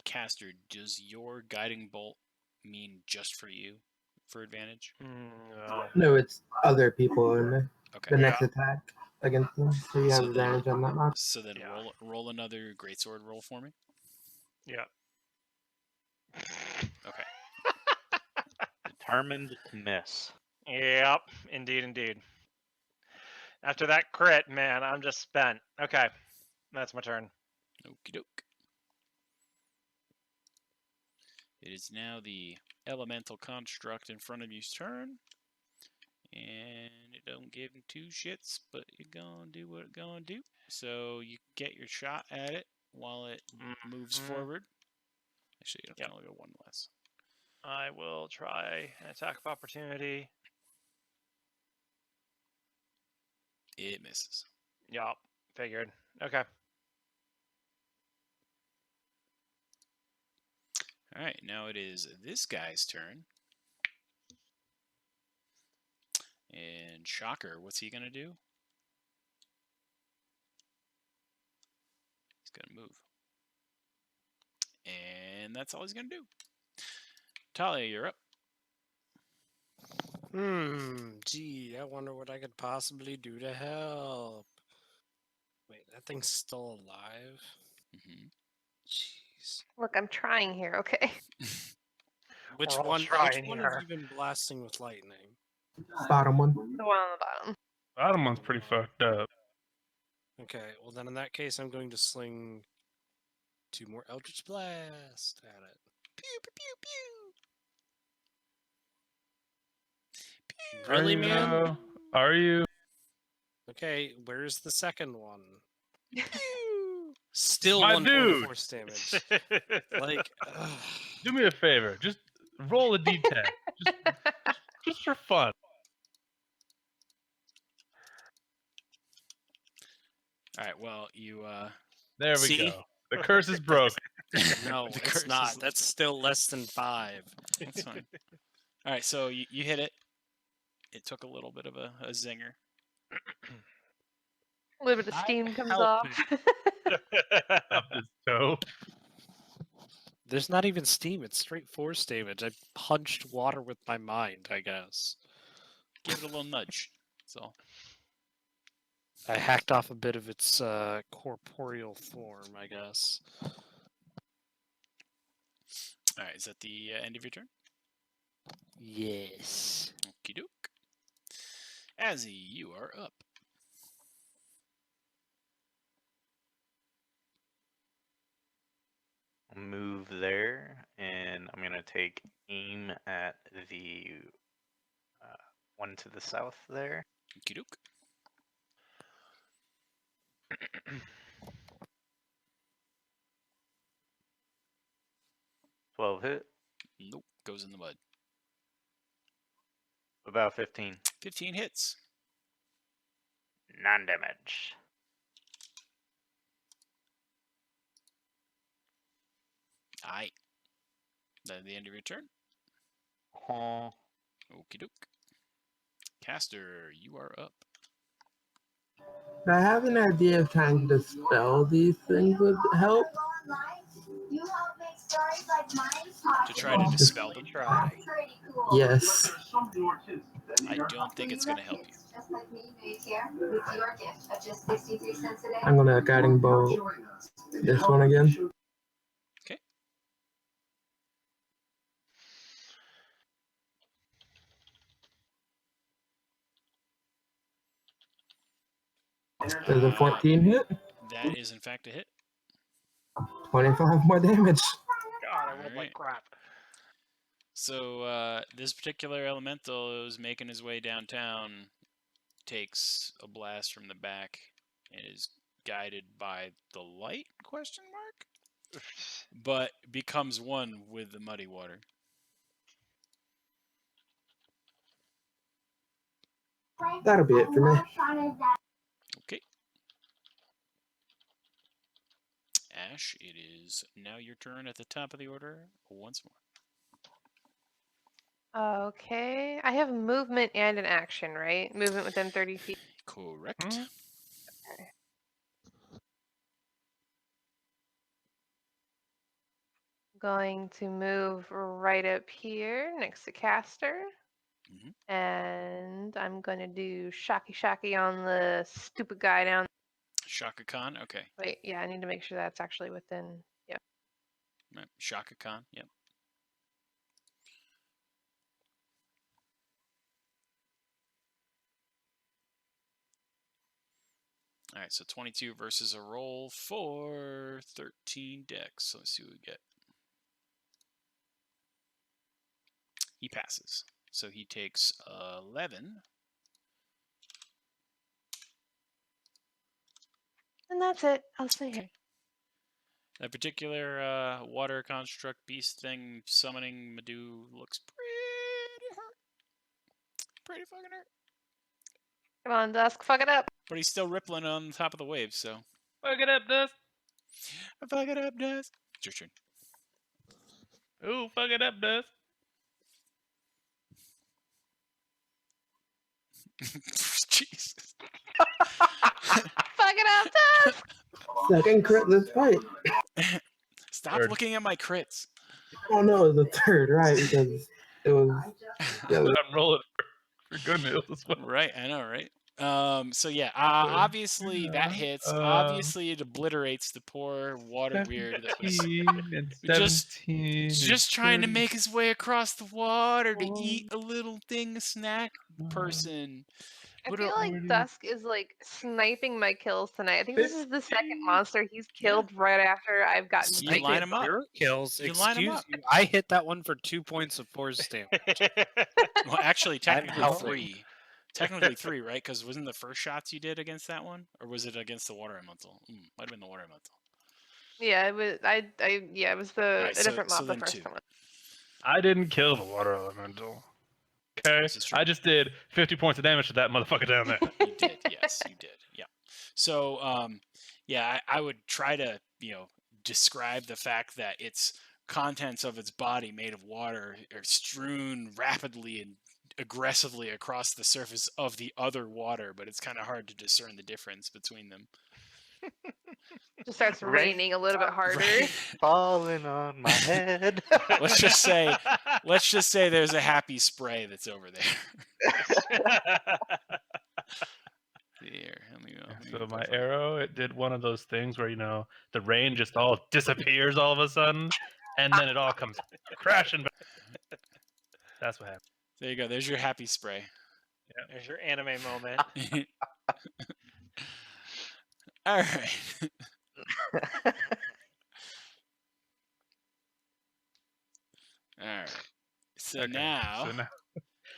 Caster, does your guiding bolt mean just for you for advantage? No, it's other people in Okay. the next attack against them, so you have So then- advantage on that mark. So then Yeah. roll another greatsword roll for me. Yeah. Okay. Determined to miss. Yep. Indeed. After that crit, man, I'm just spent. Okay. That's my turn. Okie doke. It is now the elemental construct in front of you's turn. And it don't give him two shits, but it gonna do what it gonna do. So you get your shot at it while it moves forward. Actually, you can only go one less. I will try an attack of opportunity. It misses. Yup, figured. Okay. All right, now it is this guy's turn. And Shocker, what's he gonna do? He's gonna move. And that's all he's gonna do. Talia, you're up. Gee, I wonder what I could possibly do to help. Wait, that thing's still alive? Jeez. Look, I'm trying here, okay? Which We're all one trying have here. you been blasting with lightning? Bottom one. The one on the bottom. Bottom one's pretty fucked up. Okay, well then in that case I'm going to sling 2 more Eldritch Blast at it. Pew pew pew pew. Pew. Really, Are you, man? though? Are you? Okay, where's the second one? Pew. Still My 1 point of dude. force damage. Like, ugh. Do me a favor. Just roll a d10. just for fun. All right, well, you There we See? go. The curse is broken. No, The it's curse not. is- That's still less than 5. That's fine. All right, so you hit it. It took a little bit of a zinger. A little bit of I'm steam comes helping. off. Up his toe. There's not even steam, it's straight force damage. I punched water with my mind, I guess. Give it a little nudge. That's all. I hacked off a bit of its corporeal form, I guess. All right, is that the end of your turn? Yes. Okie doke. Azzy, you are up. Move there, and I'm gonna take aim at the one to the south there. Okie doke. Twelve hit, Nope, goes in the mud. about 15. 15 hits. Non-damage. Aye. That the end of your turn? Oh, Okie doke. Caster, you are up. I have an idea of trying to dispel these things would help. To try to dispel them? Try. Yes. I don't think it's going to help you. I'm gonna guiding bolt this one again. Okay. There's a 14 hit. That is, in fact, a hit. 25 more damage. God, I rolled Alright. like crap. So, this particular elemental is making his way downtown, takes a blast from the back, and is guided by the light, question mark? But becomes one with the muddy water. That'll be it for me. Okay. Ash, it is now your turn at the top of the order once more. Okay. I have movement and an action, right? Movement within 30 feet. Correct. Going to move right up here next to Caster. Mhm. And I'm going to do Shocky Shocky on the stupid guy down. Shaka Khan, okay. Wait, yeah, I need to make sure that's actually within. Yep. Right. Shaka Khan, yep. All right, so 22 versus a roll for 13 decks. So let's see what we get. he passes. So he takes 11. And that's it. I'll stay here. Okay. That particular water construct beast thing summoning Madhu looks pretty hurt. Pretty fucking hurt. Come on, Dusk, fuck it up. But he's still rippling on top of the waves, so. Fuck it up, Dust. Fuck it up, Dust. It's your turn. Ooh, fuck it up, Dust. Jesus. Fuck it up, Dusk! Second crit this fight. Stop Third. looking at my crits. Oh no, it was the third, right? Because it was. Yeah, But I'm rolling for good news as well. Right, I know, right? So yeah, obviously that hits. Obviously it obliterates the poor water weird that was 17 and just- 17 is just trying to 30. make his way across the water to eat a little thing, a snack person. I What feel a- like Dusk is like sniping my kills tonight. I think this is the second monster he's killed right after I've gotten You bitten. line 'em up. Your kills. You line 'em Excuse up. you. I hit that one for 2 points of force damage. Well, actually, technically helping. 3. Technically 3, right? Because wasn't the first shots you did against that one, or was it against the water elemental? Might have been the water elemental. Yeah, it was. Yeah, it was the Alright, a so- different so mob the then first 2. one. I didn't kill the water elemental. Okay, This is true. I just did 50 points of damage to that motherfucker down there. You did, yes, you did. Yeah. So, yeah, I would try to, describe the fact that its contents of its body made of water are strewn rapidly and aggressively across the surface of the other water, but it's kind of hard to discern the difference between them. Just starts Rain- raining a little bit harder. Right. Falling on my head. Let's just say there's a happy spray that's over there. Here, let me So put my that- arrow, it did one of those things where, the rain just all disappears all of a sudden, and then it all comes crashing back. That's what happened. There you go. There's your happy spray. There's your anime moment. All right. All right. So Okay, now, so now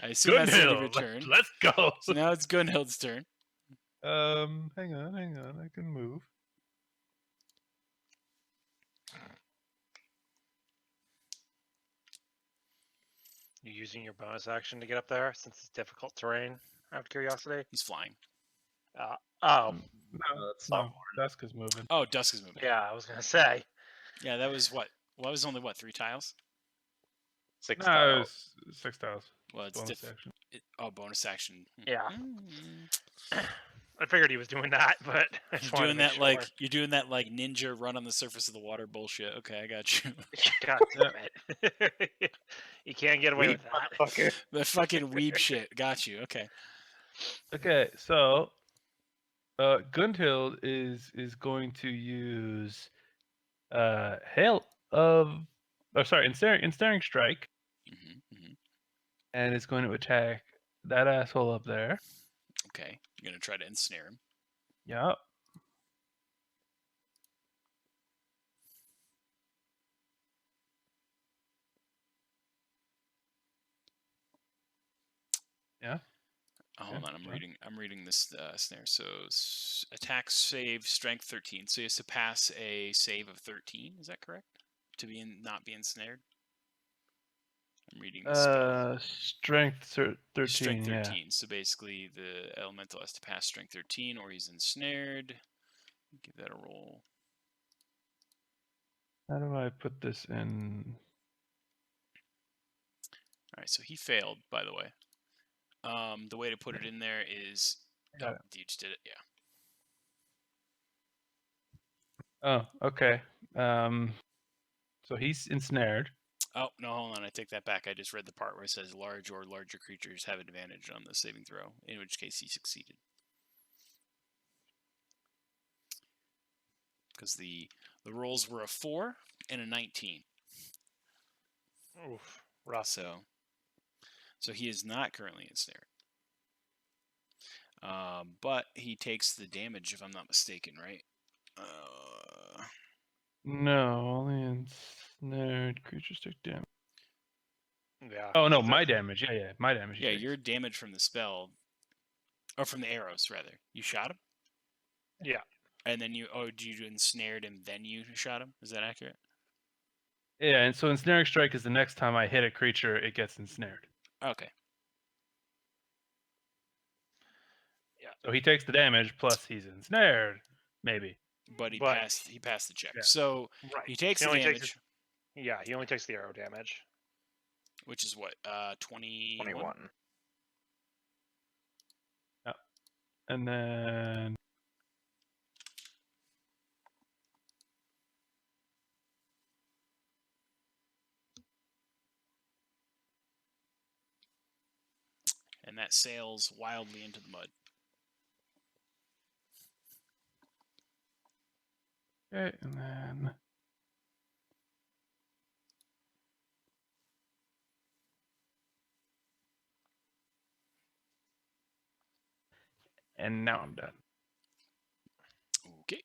I assume that's the end of your Gunhild, turn. let's go. So now it's Gunhild's turn. Hang on, I can move. You using your bonus action to get up there since it's difficult terrain? Out of curiosity. He's flying. Oh, No, that's not. Dusk is moving. Oh, Dusk is moving. Yeah, I was gonna say. Yeah, that was what? Well, that was only what, 3 tiles? 6 No, tiles. it's 6 tiles. Well, it's Bonus different. action. Bonus action. Yeah. Mm. I figured he was doing that, but I just You're wanted doing to make that like sure. you're doing that like ninja run on the surface of the water bullshit. Okay, I got you. God damn it! You can't get away with that. Motherfucker. The fucking weeb shit. Got you. Okay. Okay, so Gunhild is going to use hail of ensnaring strike, hmm and is going to attack that asshole up there. Okay. You're gonna try to ensnare him. Yep. Yeah. Oh, hold Okay, on, I'm sure. reading this snare. So attack save strength 13. So he has to pass a save of 13. Is that correct? To be not be ensnared. I'm reading the spell. Strength 13. Strength Yeah. 13. So basically, the elemental has to pass strength 13, or he's ensnared. Give that a roll. How do I put this in? All right, so he failed, by the way. The way to put it in there is. Got Oh, you just did it. Yeah. Oh, okay. So he's ensnared. Oh, no, hold on. I take that back. I just read the part where it says large or larger creatures have advantage on the saving throw, in which case he succeeded. Because the rolls were a 4 and a 19. Oof, rough. So he is not currently ensnared. But he takes the damage, if I'm not mistaken, right? No, only ensnared creatures take damage. Yeah. Oh no, so- my damage. Yeah, my damage. he Yeah, takes. your damage from the spell, or from the arrows rather. You shot him, Yeah. and then you you ensnared him, then you shot him. Is that accurate? Yeah, and so ensnaring strike is the next time I hit a creature, it gets ensnared. Okay. So he takes the damage plus he's ensnared, maybe. But he But- passed the check. Yeah. So Right. he takes He the only damage, takes Yeah, he only takes the arrow damage. which is what 21. 21. And then And that sails wildly into the mud. okay, and then and now I'm done. Okay.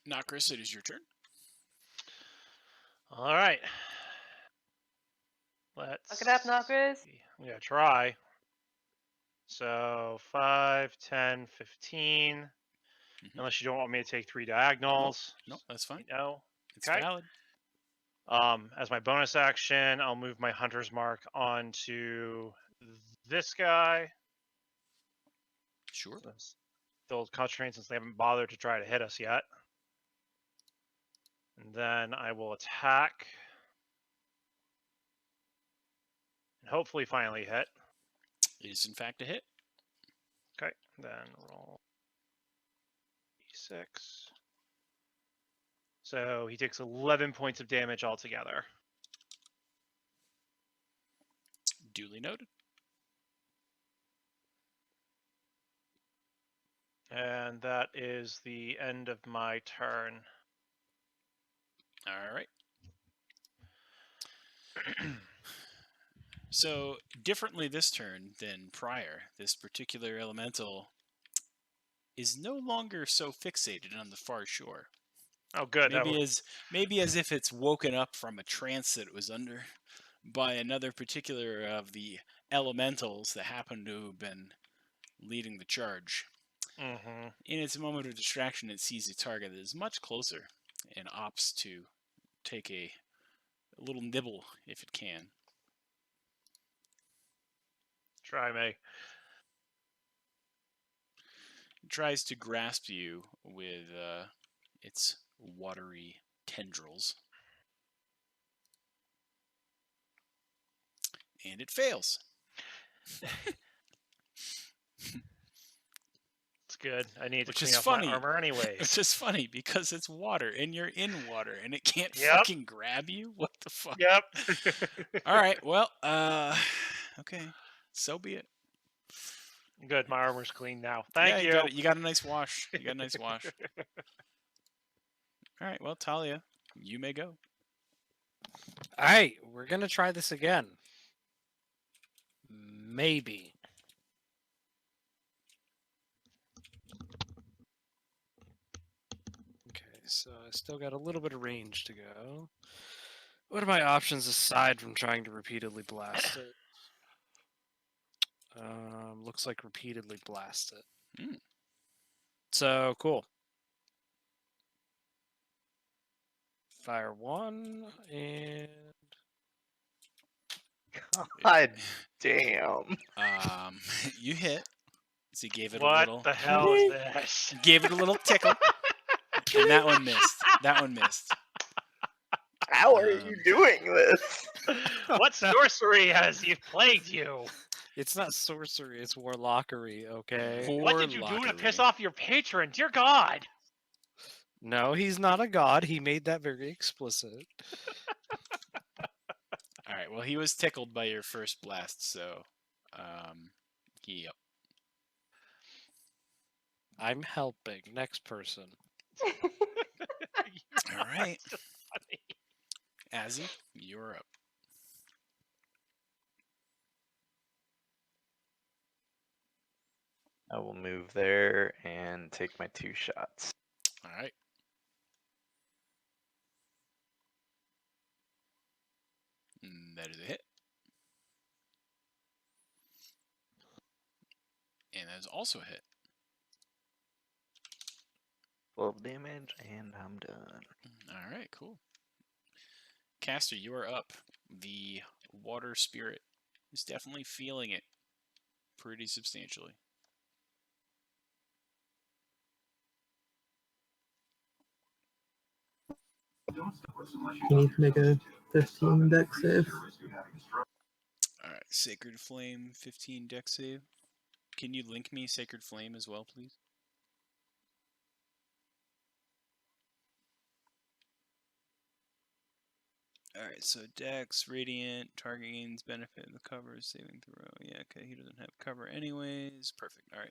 Nokris, it is your turn. All right. Let's Look it up, Nokris. see. Yeah, try. So 5, 10, 15. Mhm. Unless you don't want me to take 3 diagonals. No, that's fine. No. It's Okay. valid. As my bonus action, I'll move my hunter's mark onto this guy. Sure. They'll concentrate since they haven't bothered to try to hit us yet. And then I will attack. And hopefully finally hit. It is in fact a hit. Okay, then roll d6. So he takes 11 points of damage altogether. Duly noted. And that is the end of my turn. All right. So, differently this turn than prior, this particular elemental is no longer so fixated on the far shore. Oh, good. that Maybe as if it's woken up from a trance that it was under by another particular of the elementals that happen to have been leading the charge. Mm-hmm. In its moment of distraction, it sees a target that is much closer and opts to take a little nibble if it can. Try me. It tries to grasp you with its watery tendrils. And it fails. It's good. I need to Which clean is up funny. my armor anyways. It's just funny because it's water and you're in water and it can't Yep. fucking grab you. What the fuck? Yep. All right. Well, okay. So be it. Good. My armor's clean now. Yeah, Thank you. You got a nice wash. You got a nice wash. All right. Well, Talia, you may go. All right, we're gonna try this again. Maybe. Okay, so I still got a little bit of range to go. What are my options aside from trying to repeatedly blast it? Looks like repeatedly blast it. Mm. So cool. Fire 1 and God damn. You hit. So you gave it a What little. the hell is this? Gave it a little tickle. And that one missed. That one missed. How are you doing this? What sorcery has plagued you? it's not sorcery, it's warlockery, okay? What did you do to piss Warlockery. off your patron? Dear God! No, he's not a god. He made that very explicit. All right. Well, he was tickled by your first blast, so he I'm helping. Next person. All right. Azzy, you're up. I will move there and take my 2 shots. All right. That is a hit. And that is also a hit. 12 damage, and I'm done. All right, cool. Caster, you are up. The water spirit is definitely feeling it pretty substantially. You need to make a 15 dex save. All right, Sacred Flame, 15 dex save. Can you link me Sacred Flame as well, please? Alright, so Dex, Radiant, target gains benefit of the cover, saving throw. Yeah, okay, he doesn't have cover anyways. Perfect, alright.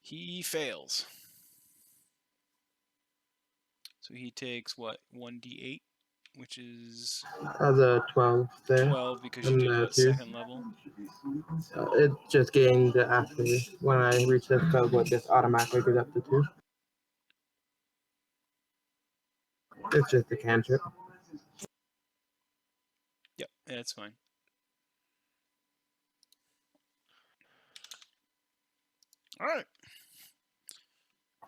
He fails. So he takes, what, 1d8? Which is As a 12 there. 12 because you And, did it at two. second level. It just gained after when I reach this level, it just automatically goes up to 2. It's just a cantrip. Yep, that's fine. Alright.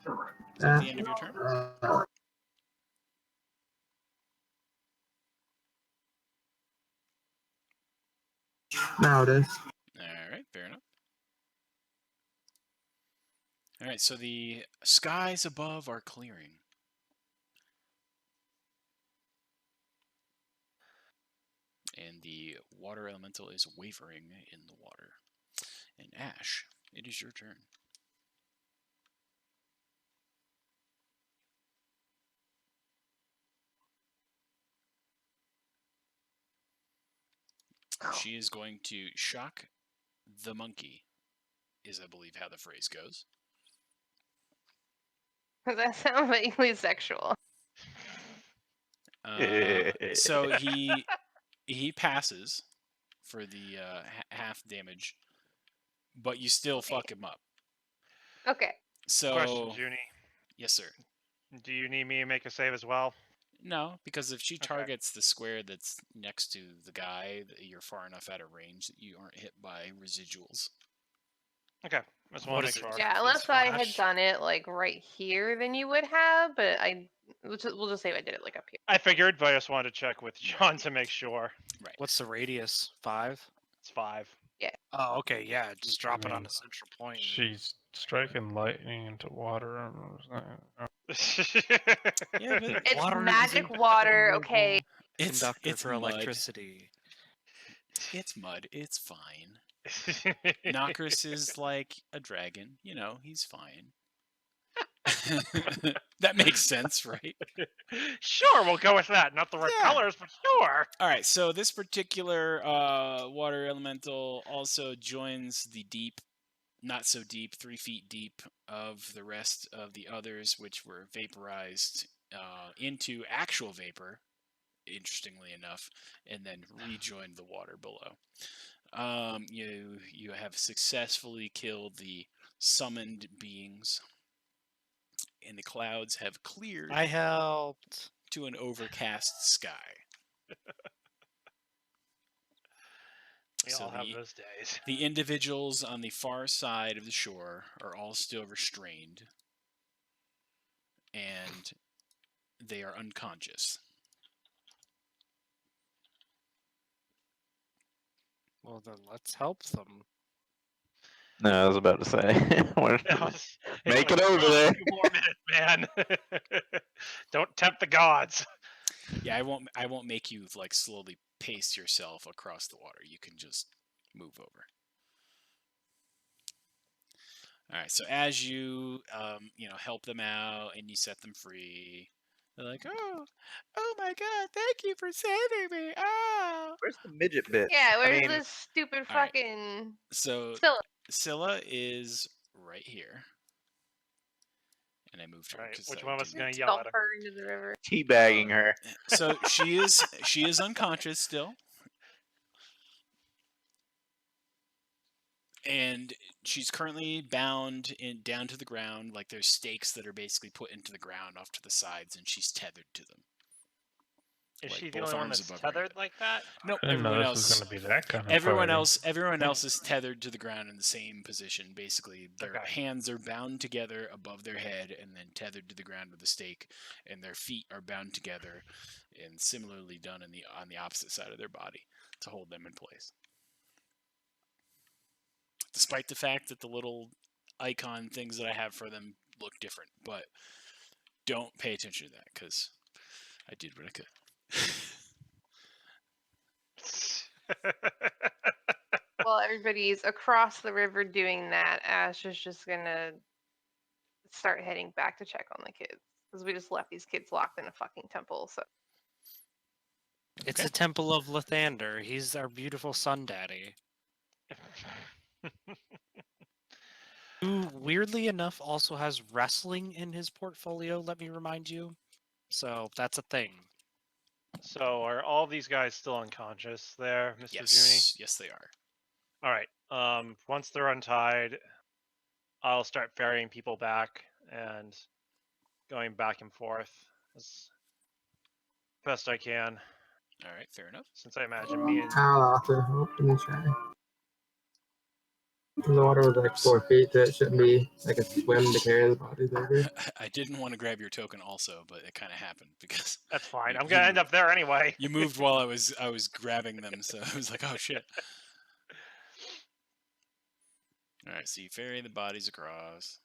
Is that the end of your turn? Now it is. Alright, fair enough. Alright, so the skies above are clearing. And the water elemental is wavering in the water. And Ash, it is your turn. She is going to shock the monkey, is I believe how the phrase goes. That sounds vaguely sexual. So he passes for the half damage, but you still fuck him up. Okay. So Question, Junie. yes, sir. Do you need me to make a save as well? No, because if she Okay. targets the square that's next to the guy, you're far enough out of range that you aren't hit by residuals. Okay. Just What want to is make it? sure. Yeah, unless I had Flash. done it like right here, then you would have. But we'll just say I did it like up here. I figured, but I just wanted to check with John to make sure. Right. What's the radius? 5? It's 5. Oh, okay, yeah. Just drop it on mean, a central point. She's striking lightning into water. Yeah, but It's Water is magic a water. Okay. Conductor it's for mud. electricity. It's mud. It's fine. Nokris is like a dragon. You know, he's fine. That makes sense, right? Sure, we'll go with that. Not the right Yeah. colors, but sure. All right, so this particular water elemental also joins the deep, not so deep, 3 feet deep of the rest of the others, which were vaporized into actual vapor, interestingly enough, and then rejoined the water below. You have successfully killed the summoned beings, and the clouds have cleared I helped. to an overcast sky. We So all have those days. The individuals on the far side of the shore are all still restrained, and they are unconscious. Well, then let's help them. No, I was about to say. Make it over "Oh, there." 2 more minutes, man. Don't tempt the gods. Yeah, I won't make you like slowly pace yourself across the water. You can just move over. All right. So as you help them out and you set them free, they're like, oh my God, thank you for saving me. Oh. Where's the midget bit? Yeah. Where's mean- this stupid All right. fucking So Scylla? Scylla is right here. And I moved her. Right, 'cause which I one of us is didn't- gonna yell Dump at her? her into the river. Teabagging her. So she is unconscious still. And she's currently bound down to the ground. Like there's stakes that are basically put into the ground off to the sides, and she's tethered to them. Is like she the both only one arms that's above her head. tethered like that? Nope, I didn't know everyone this was else. going to be that kind of Everyone party. else is tethered to the ground in the same position. Basically, their Okay. hands are bound together above their head and then tethered to the ground with a stake, and their feet are bound together and similarly done on the opposite side of their body to hold them in place. Despite the fact that the little icon things that I have for them look different, but don't pay attention to that because I did what I could. While everybody's across the river doing that, Ash is just gonna start heading back to check on the kids because we just left these kids locked in a fucking temple. So It's Okay. a temple of Lathander. He's our beautiful sun daddy. Who, weirdly enough, also has wrestling in his portfolio, let me remind you. So that's a thing. So are all these guys still unconscious there, Mr. Junie? Yes, they are. All right. Once they're untied, I'll start ferrying people back and going back and forth as best I can. All right, fair enough. Since I imagine me and I'll offer help in the try. The water was like 4 feet, so it shouldn't be like a swim to carry the bodies over. I didn't want to grab your token also, but it kind of happened because that's fine. You- I'm you gonna end moved. up there anyway. you moved while I was grabbing them, so I was like, oh shit. All right, so you ferry the bodies across.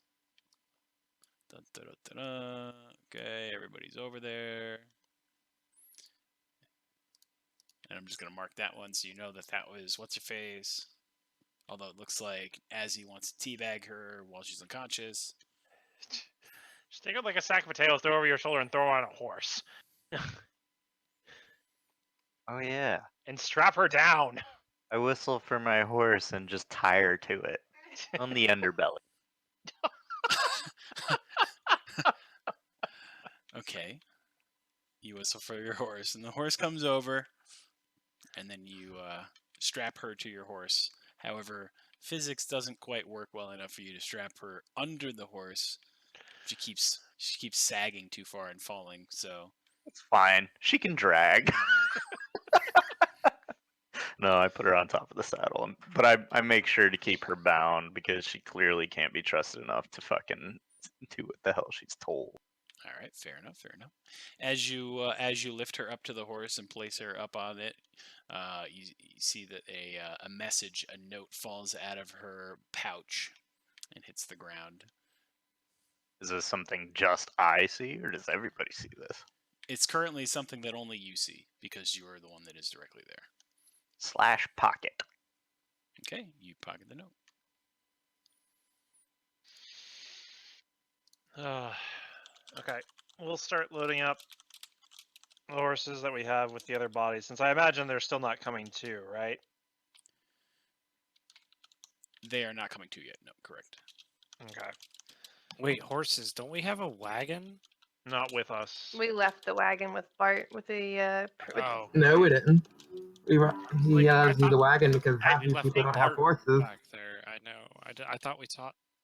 Dun, dun, dun, dun, dun. Okay, everybody's over there. And I'm just going to mark that one so you know that that was what's-her-face. Although it looks like Azzy wants to teabag her while she's unconscious. Just take it like a sack of potatoes, throw it over your shoulder, and throw her on a horse. Oh yeah. And strap her down. I whistle for my horse and just tie her to it on the underbelly. Okay. You whistle for your horse, and the horse comes over, and then you strap her to your horse. However, physics doesn't quite work well enough for you to strap her under the horse. She keeps sagging too far and falling, so It's fine. She can drag. No, I put her on top of the saddle, but I make sure to keep her bound because she clearly can't be trusted enough to fucking do what the hell she's told. all right, fair enough, fair enough. As you lift her up to the horse and place her up on it, you see that a message, a note falls out of her pouch and hits the ground. Is this something just I see, or does everybody see this? It's currently something that only you see because you are the one that is directly there. /pocket. Okay, you pocket the note. Okay, we'll start loading up the horses that we have with the other bodies, since I imagine they're still not coming to, right? They are not coming to yet. No, correct. Okay. Wait, horses, don't we have a wagon? Not with us. we left the wagon with Bart with the Oh. No, we didn't. He Wait, I has the thought- wagon because I half these left people the don't have Bart horses. back there. I know. I thought we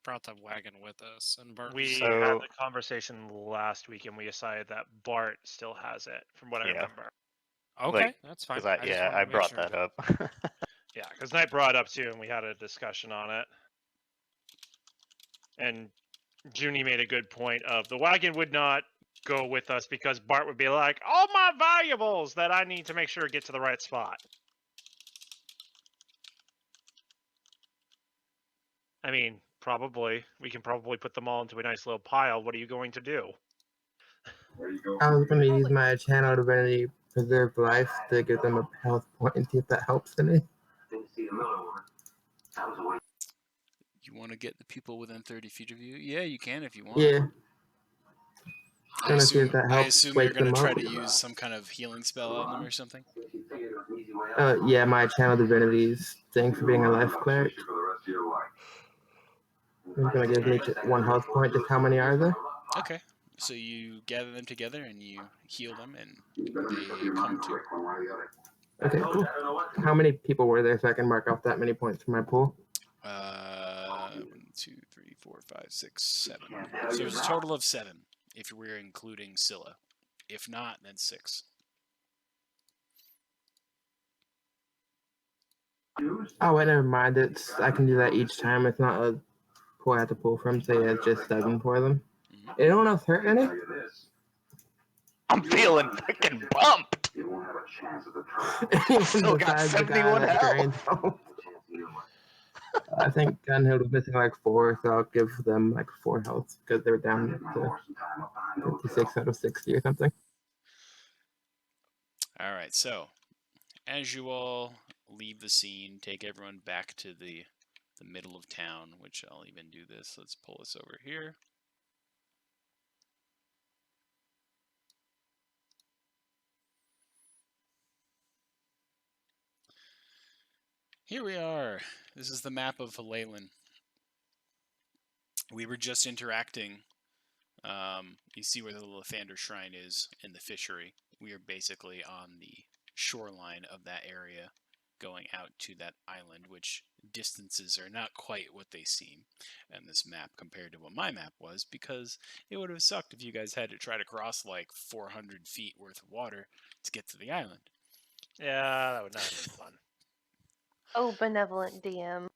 brought the wagon with us, and Bart. We So- had the conversation last week, and we decided that Bart still has it, from what I Yeah. remember. Okay, like, that's fine. 'Cause I just wanted I to make brought sure. that up. Yeah, because Knight brought it up too, and we had a discussion on it. And Junie made a good point of the wagon would not go with us because Bart would be like, all my valuables that I need to make sure get to the right spot. I mean, probably. We can probably put them all into a nice little pile. What are you going to do? I was going to use my channel divinity preserve life to give them a health point and see if that helps any. Didn't see the Miller woman. That was a waste. You want to get the people within 30 feet of you? Yeah, you can if you want. Yeah. I Gonna see if assume, that I helps assume you're wake going to them try up. to use some kind of healing spell on them or something. She figured it was an easy way out. Yeah, my channel divinity's thing for being a life cleric. For the rest of your life. It's going to give me 1 health point. Just how many are there? Okay. So you gather them together and you heal them, and they come to. Okay, cool. How many people were there so I can mark off that many points for my pool? 1, 2, 3, 4, 5, 6, 7. So there's a total of 7 if we're including Scylla. If not, then 6. Oh wait, never mind. I can do that each time. It's not a pool I have to pull from, so yeah, it's just 7 for them. Mhm. Anyone else hurt any? I'm feeling fucking pumped. Anyone Still got besides the guy 71 that drained health. health? I think Gunhill was missing like 4, so I'll give them like 4 health because they were down to 56 out of 60 or something. All right, so as you all leave the scene, take everyone back to the middle of town, which I'll even do this. Let's pull this over here. Here we are. This is the map of Leyland. We were just interacting. You see where the Lathander Shrine is in the fishery. We are basically on the shoreline of that area, going out to that island, which distances are not quite what they seem in this map compared to what my map was, because it would have sucked if you guys had to try to cross like 400 feet worth of water to get to the island. Yeah, that would not have been fun. Oh, benevolent DM.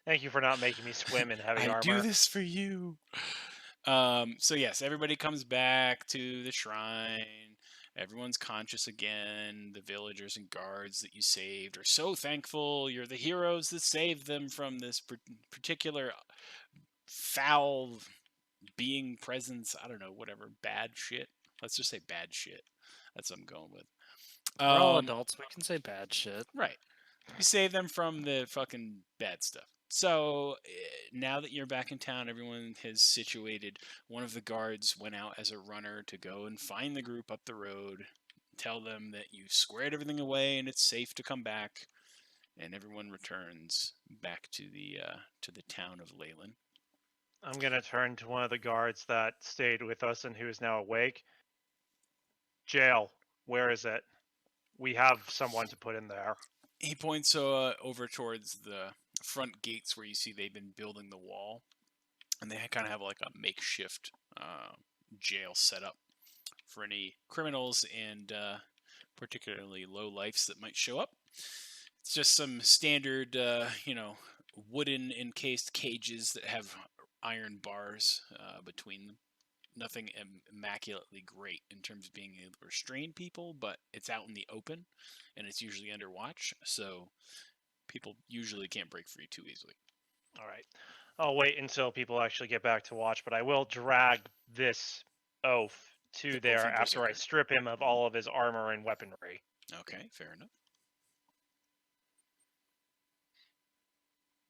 Thank you for not making me swim in heavy I armor. do this for you. So yes, everybody comes back to the shrine. Everyone's conscious again. The villagers and guards that you saved are so thankful. You're the heroes that saved them from this particular foul being presence. I don't know, whatever. Bad shit. Let's just say bad shit. That's what I'm going with. We're all adults. We can say bad shit. Right. You save them from the fucking bad stuff. So now that you're back in town, everyone has situated. One of the guards went out as a runner to go and find the group up the road, tell them that you squared everything away and it's safe to come back, and everyone returns back to the town of Leyland. I'm gonna turn to one of the guards that stayed with us and who is now awake. Jail, where is it? We have someone to put in there. He points over towards the front gates where you see they've been building the wall, and they kind of have like a makeshift jail set up for any criminals and particularly low lifes that might show up. It's just some standard, wooden encased cages that have iron bars between them. Nothing immaculately great in terms of being able to restrain people, but it's out in the open, and it's usually under watch, so people usually can't break free too easily. All right. I'll wait until people actually get back to watch, but I will drag this oaf to there Oafy after I Berserker. strip him of all of his armor and weaponry. Okay, fair enough.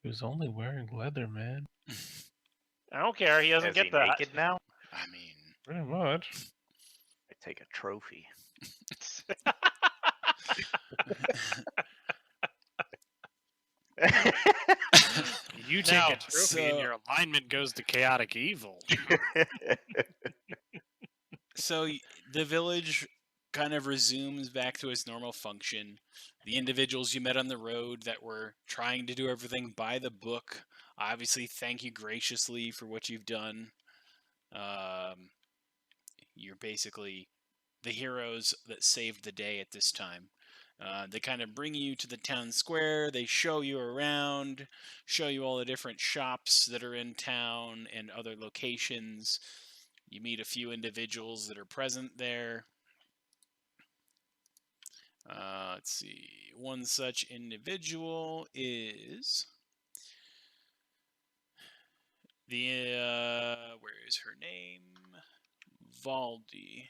He was only wearing leather, man. I don't care. He doesn't Is get he that. naked now? I mean, Pretty much. I take a trophy. You take Now, a trophy and your alignment goes to chaotic evil. so the village kind of resumes back to its normal function. The individuals you met on the road that were trying to do everything by the book, obviously thank you graciously for what you've done. You're basically the heroes that saved the day at this time. They kind of bring you to the town square. They show you around, show you all the different shops that are in town and other locations. You meet a few individuals that are present there. Let's see. One such individual is where is her name? Valdi.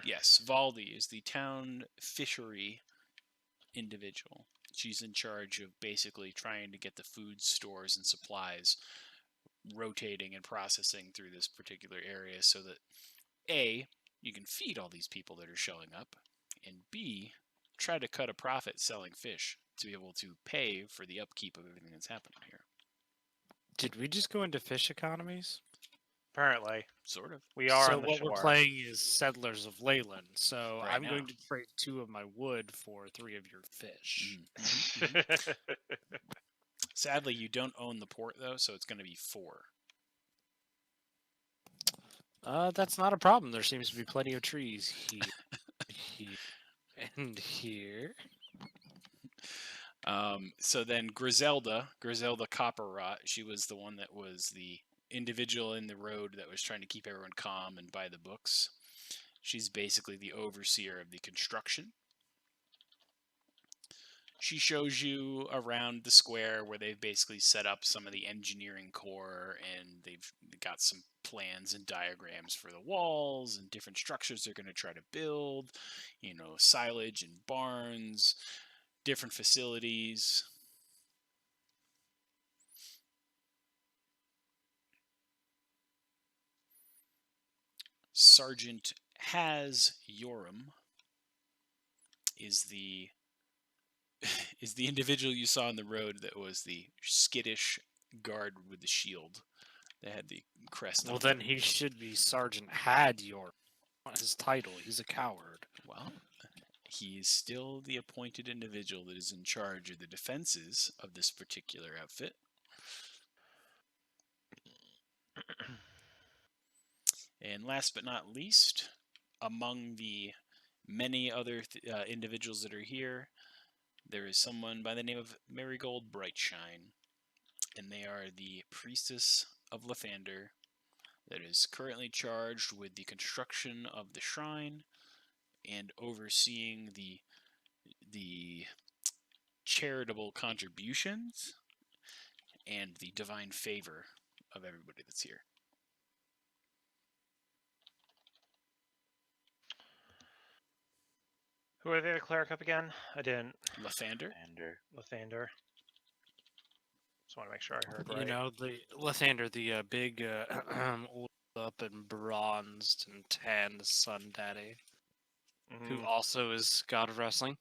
Yes, Valdi is the town fishery individual. She's in charge of basically trying to get the food stores and supplies rotating and processing through this particular area so that A, you can feed all these people that are showing up, and B, try to cut a profit selling fish to be able to pay for the upkeep of everything that's happening here. Did we just go into fish economies? Apparently, Sort of. we are So on the what shore. we're playing is Settlers of Leyland. So Right I'm now. going to trade 2 of my wood for 3 of your fish. Sadly, you don't own the port, though, so it's going to be 4. That's not a problem. There seems to be plenty of trees here, here, and here. So then Griselda Copperrot, she was the one that was the individual in the road that was trying to keep everyone calm and by the books. She's basically the overseer of the construction. She shows you around the square where they've basically set up some of the engineering core, and they've got some plans and diagrams for the walls and different structures they're going to try to build, you know, silage and barns, different facilities. Sergeant Has Yoram is the individual you saw on the road that was the skittish guard with the shield that had the crest Well, on then it. he should be Sergeant Had Your. Not his title. He's a coward. Well, he is still the appointed individual that is in charge of the defenses of this particular outfit. And last but not least, among the many other individuals that are here, there is someone by the name of Marigold Brightshine, and they are the priestess of Lathander that is currently charged with the construction of the shrine and overseeing the charitable contributions and the divine favor of everybody that's here. Who are they, the cleric up again? I didn't. Lathander. Lathander. Just want to make sure I heard right. You know, the Lathander, the big, oiled up and bronzed and tanned sun daddy, who Mhm. also is god of wrestling.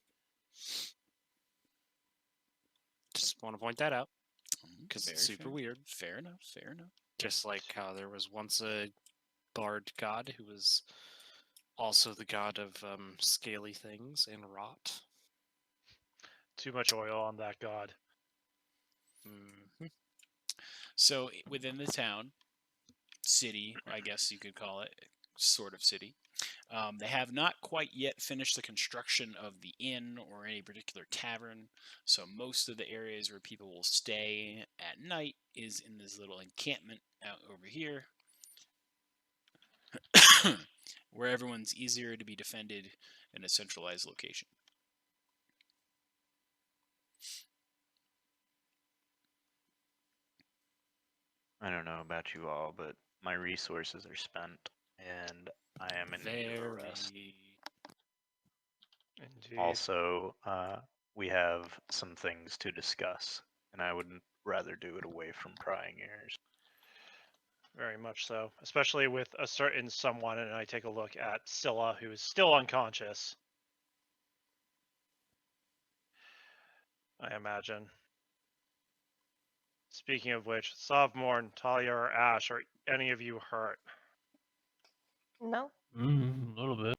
Just want to point that out because it's super weird. Fair enough. Fair enough. Just like how there was once a bard god who was also the god of scaly things and rot. Too much oil on that god. Mm-hmm. So within the town, city, I guess you could call it, sort of city, they have not quite yet finished the construction of the inn or any particular tavern. So most of the areas where people will stay at night is in this little encampment out over here, where everyone's easier to be defended in a centralized location. I don't know about you all, but my resources are spent, and I am in need of a rest. Indeed. Also, we have some things to discuss, and I would rather do it away from prying ears. Very much so. Especially with a certain someone, and I take a look at Scylla, who is still unconscious. I imagine. Speaking of which, Sovmorn, Talia, or Ash, are any of you hurt? No. A little bit.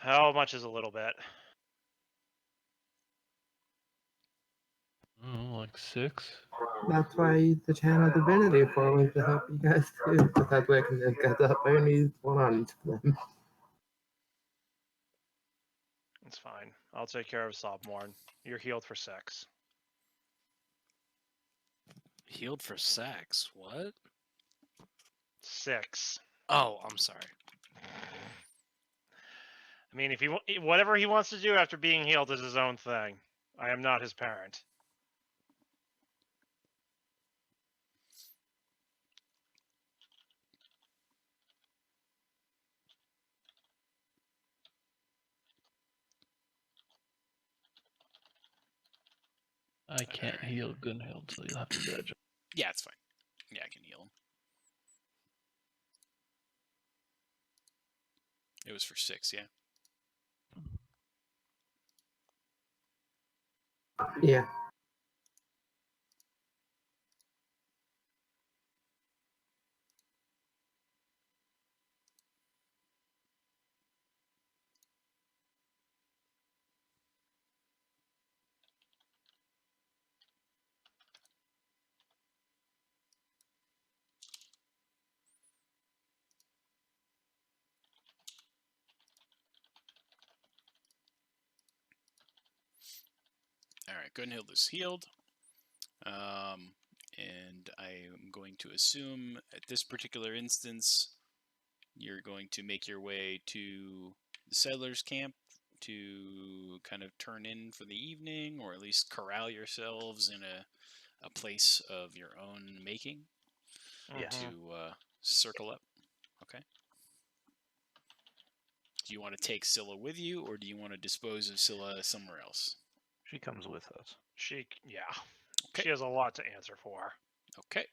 How much is a little bit? Like 6. That's why I use the channel divinity for was to help you guys too. But that way I can just get up. I need one on each of them. It's fine. I'll take care of Sovmorn. You're healed for 6. Healed for sex? What? 6. Oh, I'm sorry. I mean, if he whatever he wants to do after being healed is his own thing. I am not his parent. I can't heal Gunhild, so you'll have to do that job. Yeah, it's fine. Yeah, I can heal him. It was for 6, yeah. Yeah. Gunhild is healed. And I am going to assume at this particular instance, you're going to make your way to the settlers' camp to kind of turn in for the evening, or at least corral yourselves in a place of your own making to circle up. Okay. Do you want to take Scylla with you, or do you want to dispose of Scylla somewhere else? She comes with us. Yeah. Okay. She has a lot to answer for. Okay.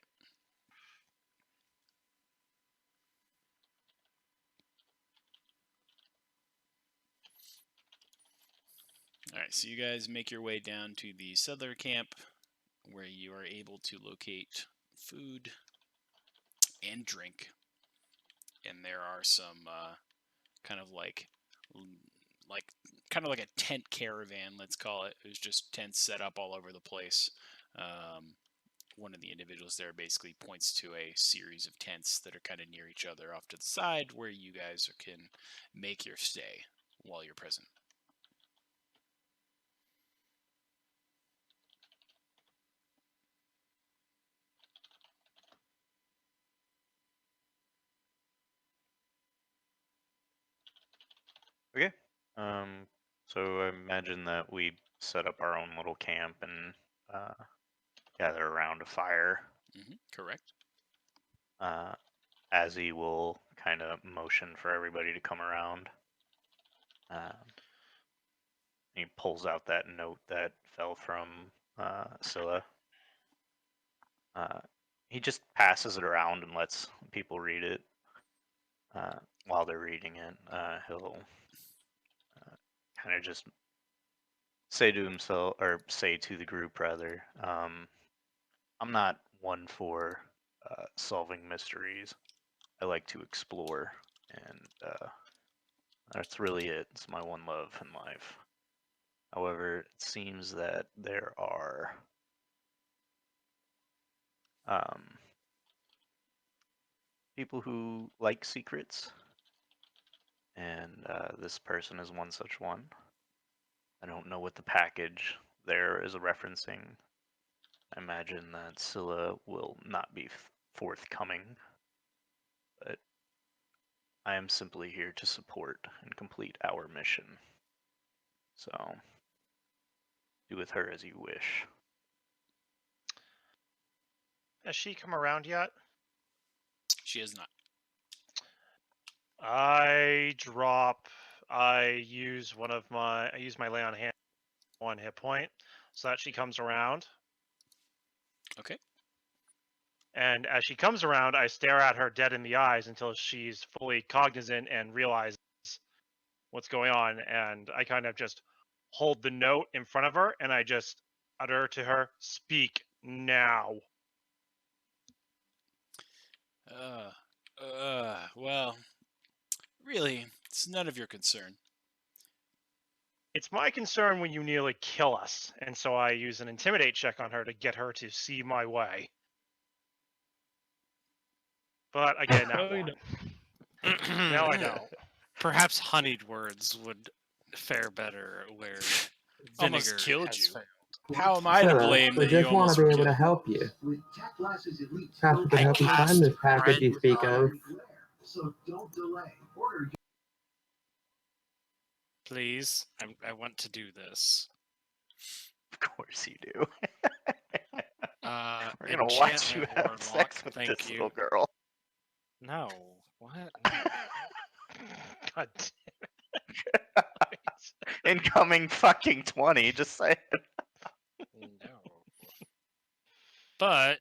All right, so you guys make your way down to the settler camp, where you are able to locate food and drink. And there are some kind of like a tent caravan, let's call it. There's just tents set up all over the place. One of the individuals there basically points to a series of tents that are kind of near each other off to the side, where you guys can make your stay while you're present. Okay. So I imagine that we set up our own little camp and gather around a fire. Correct. Azzy will kind of motion for everybody to come around. He pulls out that note that fell from Scylla. He just passes it around and lets people read it. While they're reading it, he'll kind of just say to himself, or say to the group rather, I'm not one for solving mysteries. I like to explore, and that's really it. It's my one love in life. However, it seems that there are people who like secrets, and this person is one such one. I don't know what the package there is referencing. I imagine that Scylla will not be forthcoming, but I am simply here to support and complete our mission. So, do with her as you wish. Has she come around yet? She has not. I use my lay on hand 1 hit point so that she comes around. Okay. And as she comes around, I stare at her dead in the eyes until she's fully cognizant and realizes what's going on. And I kind of just hold the note in front of her and I just utter to her, "Speak now." Well, really, it's none of your concern. It's my concern when you nearly kill us, and so I use an intimidate check on her to get her to see my way. But again, now now I don't. Perhaps honeyed words would fare better where vinegar Almost killed has you. failed. How am I to Shut up. blame We that you just want almost to be able killed? to help you. With Tech Glasses Elite, Perhaps we can help you find this package you speak of. so don't delay. Order Please, I want to do this. Of course you do. We're gonna watch you enchantment have warlock, sex with thank this you. little girl. No, what? God Incoming fucking 20, just say it. No. But,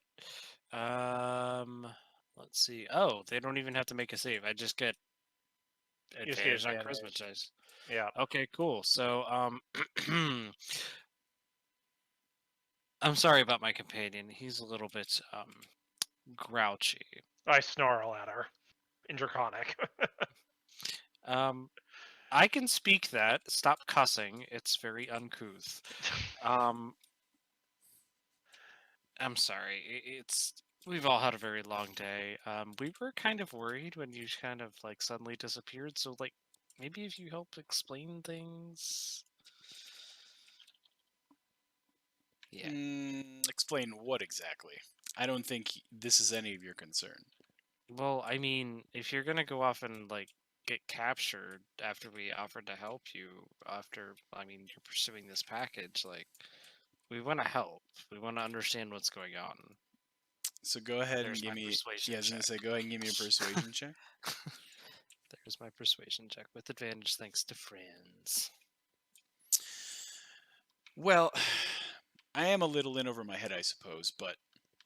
let's see. Oh, they don't even have to make a save. I just get You just get advantage on advantage. charisma checks. Yeah. Okay, cool. So, I'm sorry about my companion. He's a little bit, grouchy. I snarl at her in Draconic. I can speak that. Stop cussing. It's very uncouth. I'm sorry. We've all had a very long day. We were kind of worried when you kind of like suddenly disappeared. So like, maybe if you help explain things. Yeah. Explain what exactly? I don't think this is any of your concern. Well, I mean, if you're gonna go off and like get captured after we offered to help you, you're pursuing this package, like we want to help. We want to understand what's going on. So go ahead and There's give my me. persuasion Yeah, I was gonna check. say, go ahead and give me a persuasion check. There's my persuasion check with advantage thanks to friends. Well, I am a little in over my head, I suppose, but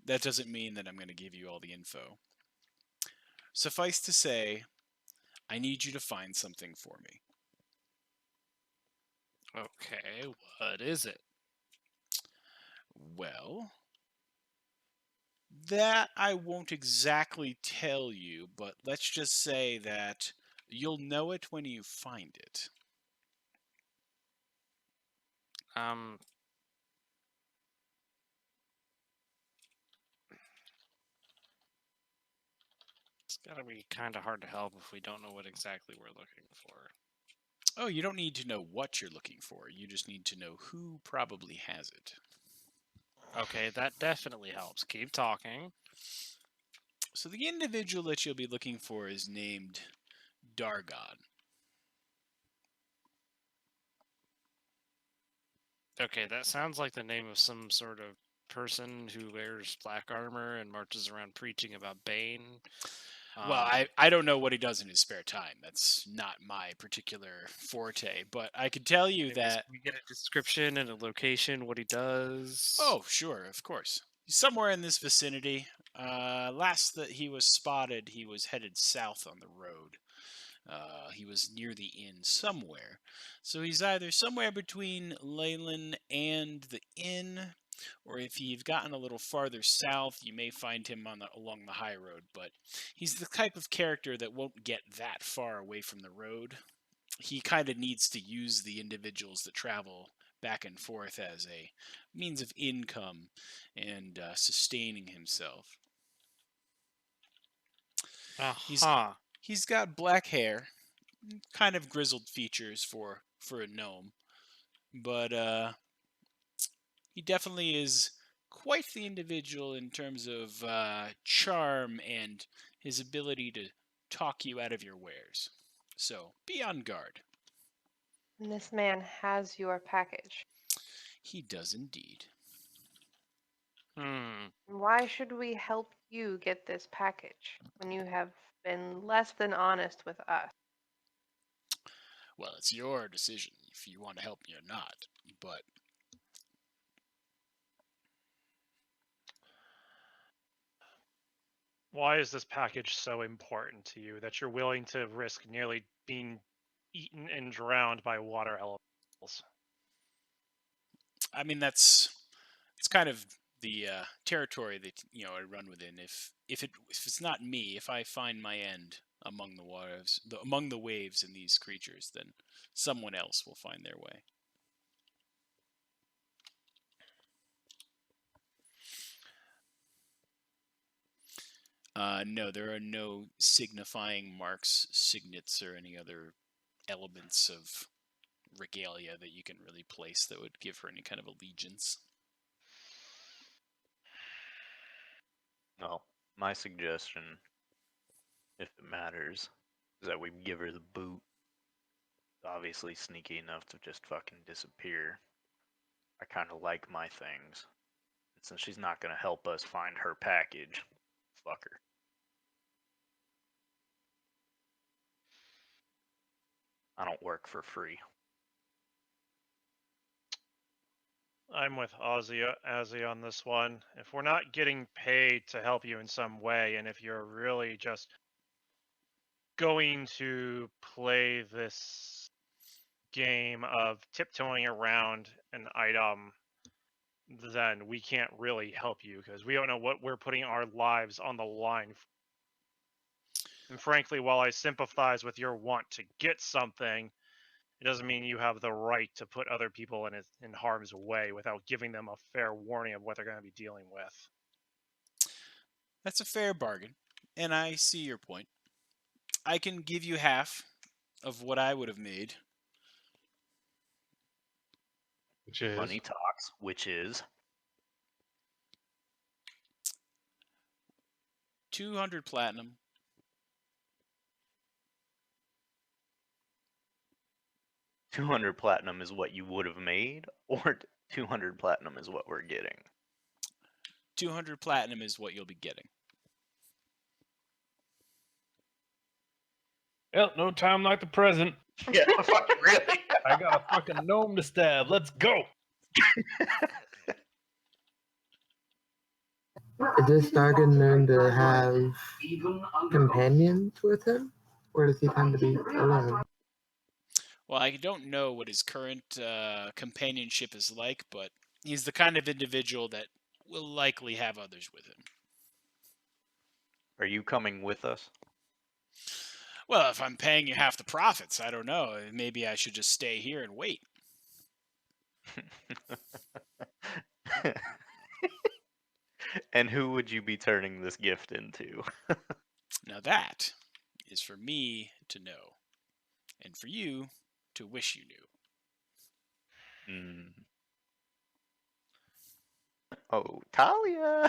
that doesn't mean that I'm going to give you all the info. Suffice to say, I need you to find something for me. Okay, what is it? Well, that I won't exactly tell you, but let's just say that you'll know it when you find it. It's gotta be kind of hard to help if we don't know what exactly we're looking for. Oh, you don't need to know what you're looking for. You just need to know who probably has it. Okay, that definitely helps. Keep talking. So the individual that you'll be looking for is named Dargon. Okay, that sounds like the name of some sort of person who wears black armor and marches around preaching about Bane. Well, I don't know what he does in his spare time. That's not my particular forte. But I could tell you anyways, that. we get a description and a location, what he does. Oh, sure, of course. He's somewhere in this vicinity. Last that he was spotted, he was headed south on the road. He was near the inn somewhere. So he's either somewhere between Leyland and the inn, or if you've gotten a little farther south, you may find him along the high road. But he's the type of character that won't get that far away from the road. He kind of needs to use the individuals that travel back and forth as a means of income and sustaining himself. He's got black hair, kind of grizzled features for a gnome, but he definitely is quite the individual in terms of charm and his ability to talk you out of your wares. So be on guard. And this man has your package. He does indeed. Why should we help you get this package when you have been less than honest with us? Well, it's your decision if you want to help me or not, but Why is this package so important to you that you're willing to risk nearly being eaten and drowned by water elementals? I mean it's kind of the territory that I run within. If it's not me, if I find my end among the waters, among the waves and these creatures, then someone else will find their way. No, there are no signifying marks, signets, or any other elements of regalia that you can really place that would give her any kind of allegiance. Well, my suggestion, if it matters, is that we give her the boot. Obviously sneaky enough to just fucking disappear. I kind of like my things. And since she's not going to help us find her package, fuck her. I don't work for free. I'm with Azzy on this one. If we're not getting paid to help you in some way, and if you're really just going to play this game of tiptoeing around an item, then we can't really help you because we don't know what we're putting our lives on the line for. And frankly, while I sympathize with your want to get something, it doesn't mean you have the right to put other people in harm's way without giving them a fair warning of what they're going to be dealing with. That's a fair bargain, and I see your point. I can give you half of what I would have made. Which is Money talks, which is 200 platinum. $200 platinum is what you would have made, or 200 platinum is what we're getting? 200 platinum is what you'll be getting. Well, no time like the present. Yeah, fucking really. I got a fucking gnome to stab. Let's go. Is this Dargon known to have companions with him? Or does he tend to be alone? Well, I don't know what his current companionship is like, but he's the kind of individual that will likely have others with him. Are you coming with us? Well, if I'm paying you half the profits, I don't know. Maybe I should just stay here and wait. And who would you be turning this gift into? Now that is for me to know, and for you to wish you knew. Oh, Talia!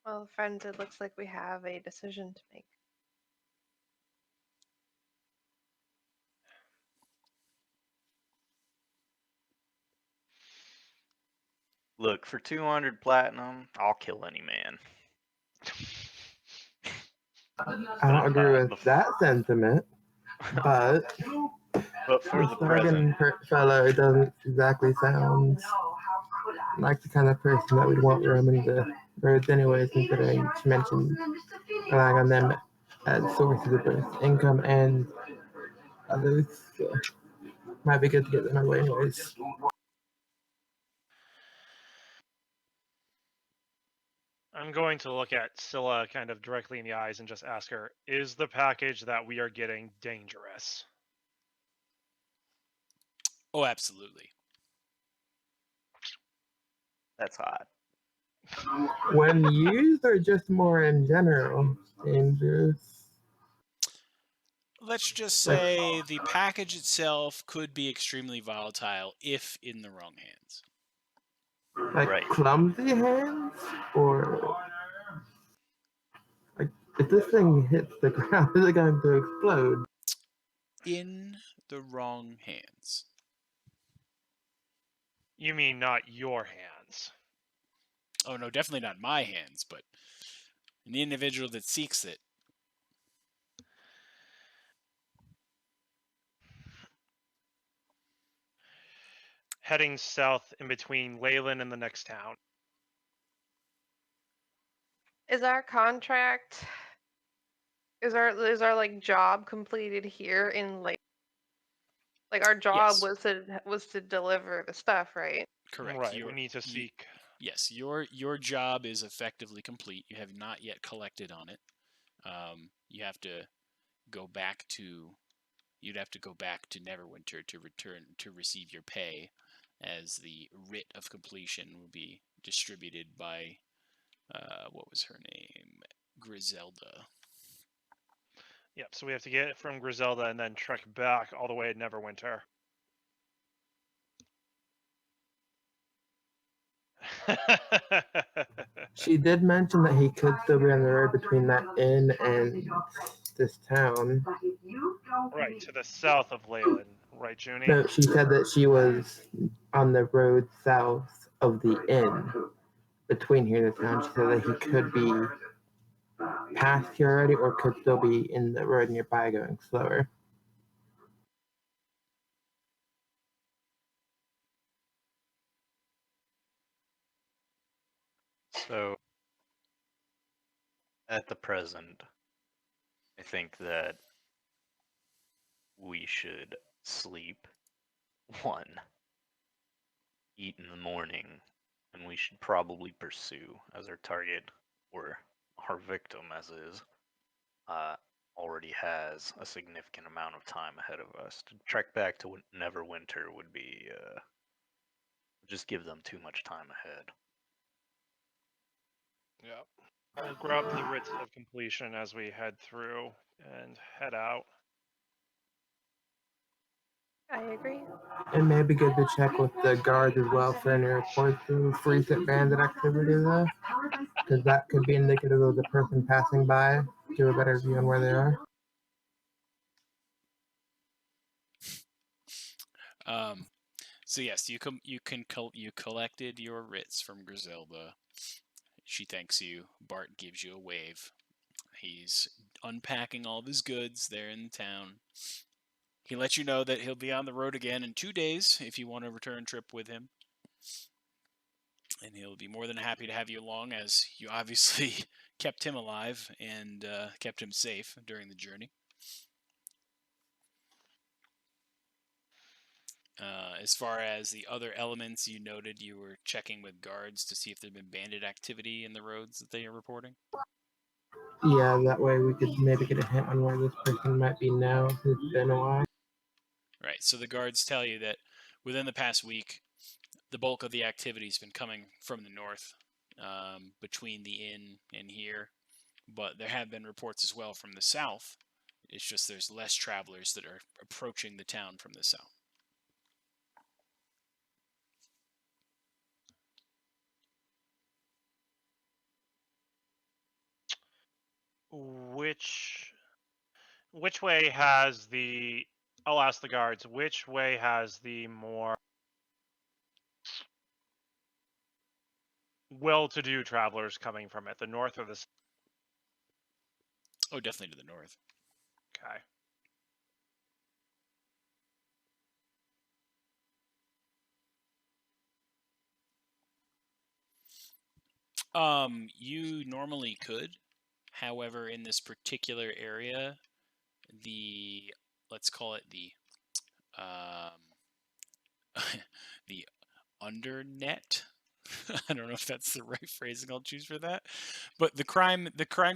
Well, friends, it looks like we have a decision to make. Look, for 200 platinum, I'll kill any man. I don't agree with that sentiment, but But for this the present, Dargon fellow doesn't exactly sound like the kind of person that we'd want roaming the roads anyways, considering she mentioned relying on them as sources of both income and others. So might be good to get them out of the way anyways. I'm going to look at Scylla kind of directly in the eyes and just ask her, is the package that we are getting dangerous? Oh, absolutely. that's hot. When used or just more in general? Dangerous. Let's just say the package itself could be extremely volatile if in the wrong hands. Like Right. clumsy hands? Or like if this thing hits the ground, is it going to explode? In the wrong hands. You mean not your hands? Oh, no, definitely not my hands, but an individual that seeks it. Heading south in between Leyland and the next town. Is our contract? Is our like job completed here in like our job Yes. was to deliver the stuff, right? Correct. Right. We need to seek. Yes, your job is effectively complete. You have not yet collected on it. You have to go back to. You'd have to go back to Neverwinter to return to receive your pay, as the writ of completion will be distributed by, what was her name, Griselda. Yep. So we have to get it from Griselda and then trek back all the way to Neverwinter. She did mention that he could still be on the road between that inn and this town. Right, to the south of Leyland. Right, Junie? No, she said that she was on the road south of the inn between here and the town. She said that he could be past here already or could still be in the road nearby going slower. So, at the present, I think that we should sleep, one, eat in the morning, and we should probably pursue as our target, or our victim as is, already has a significant amount of time ahead of us. To trek back to Neverwinter would be, just give them too much time ahead. Yep. We'll grab the writs of completion as we head through and head out. I agree. It may be good to check with the guards as well for any reports of recent bandit activity though, because that could be indicative of the person passing by. Give a better view on where they are. So yes, you collected your writs from Griselda. She thanks you. Bart gives you a wave. He's unpacking all of his goods there in town. He lets you know that he'll be on the road again in 2 days if you want a return trip with him. And he'll be more than happy to have you along, as you obviously kept him alive and kept him safe during the journey. As far as the other elements, you noted you were checking with guards to see if there'd been bandit activity in the roads that they are reporting. Yeah, that way we could maybe get a hint on where this person might be now. It's been a while. Right, so the guards tell you that within the past week, the bulk of the activity's been coming from the north, between the inn and here, but there have been reports as well from the south. It's just there's less travelers that are approaching the town from the south. Which way has the? I'll ask the guards. Which way has the more well-to-do travelers coming from it? The north or the south? Oh, definitely to the north. Okay. You normally could. However, in this particular area, let's call it the the undernet. I don't know if that's the right phrasing I'll choose for that, but the crime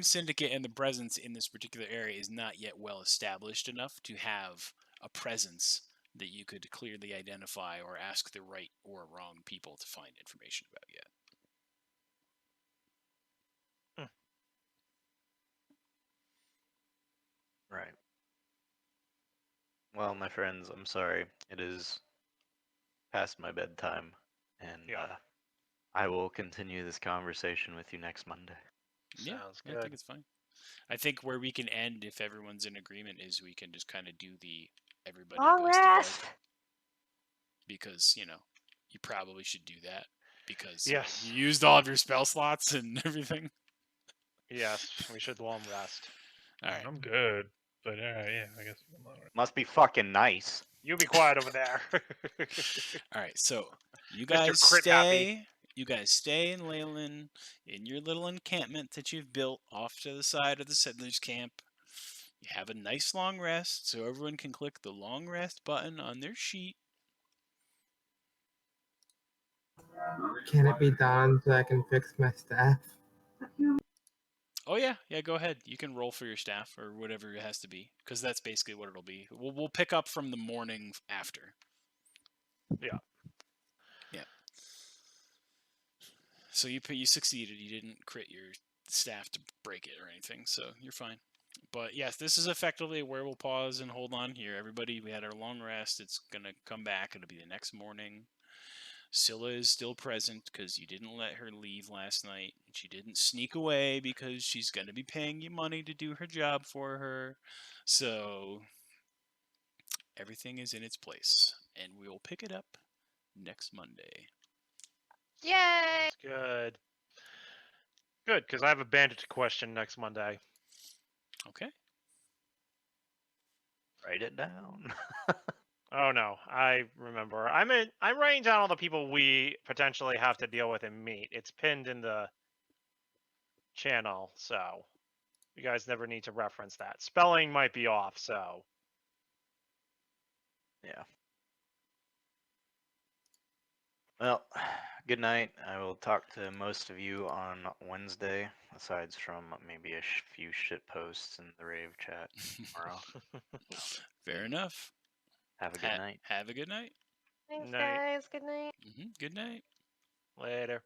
syndicate and the presence in this particular area is not yet well established enough to have a presence that you could clearly identify or ask the right or wrong people to find information about yet. Right. Well, my friends, I'm sorry. It is past my bedtime, and Yeah. I will continue this conversation with you next Monday. Yeah, Sounds I good. think it's fine. I think where we can end, if everyone's in agreement, is we can just kind of do the everybody Long goes to bed, rest. because you probably should do that because Yes. you used all of your spell slots and everything. Yes, we should long rest. All right. I'm good, but alright, yeah, I guess I'm alright. Must be fucking nice. You be quiet over there. All right. So you Mr. guys Crit stay. Happy. You guys stay in Leyland in your little encampment that you've built off to the side of the settlers' camp. You have a nice long rest, so everyone can click the long rest button on their sheet. Can it be done so I can fix my staff? Oh yeah, go ahead. You can roll for your staff or whatever it has to be, because that's basically what it'll be. We'll pick up from the morning after. Yeah. So you succeeded. You didn't crit your staff to break it or anything, so you're fine. But yes, this is effectively where we'll pause and hold on here. Everybody, we had our long rest. It's gonna come back. It'll be the next morning. Scylla is still present because you didn't let her leave last night. She didn't sneak away because she's going to be paying you money to do her job for her. So everything is in its place, and we will pick it up next Monday. Yay! That's good. Good, because I have a bandit question next Monday. Okay. Write it down. Oh no, I remember. I'm writing down all the people we potentially have to deal with and meet. It's pinned in the channel, so you guys never need to reference that. Spelling might be off, so Yeah. Well, good night. I will talk to most of you on Wednesday, aside from maybe a few shit posts in the rave chat tomorrow. Fair enough. Have a good night. Have a good night. Thanks, Night. guys. Good night. Good night. Later.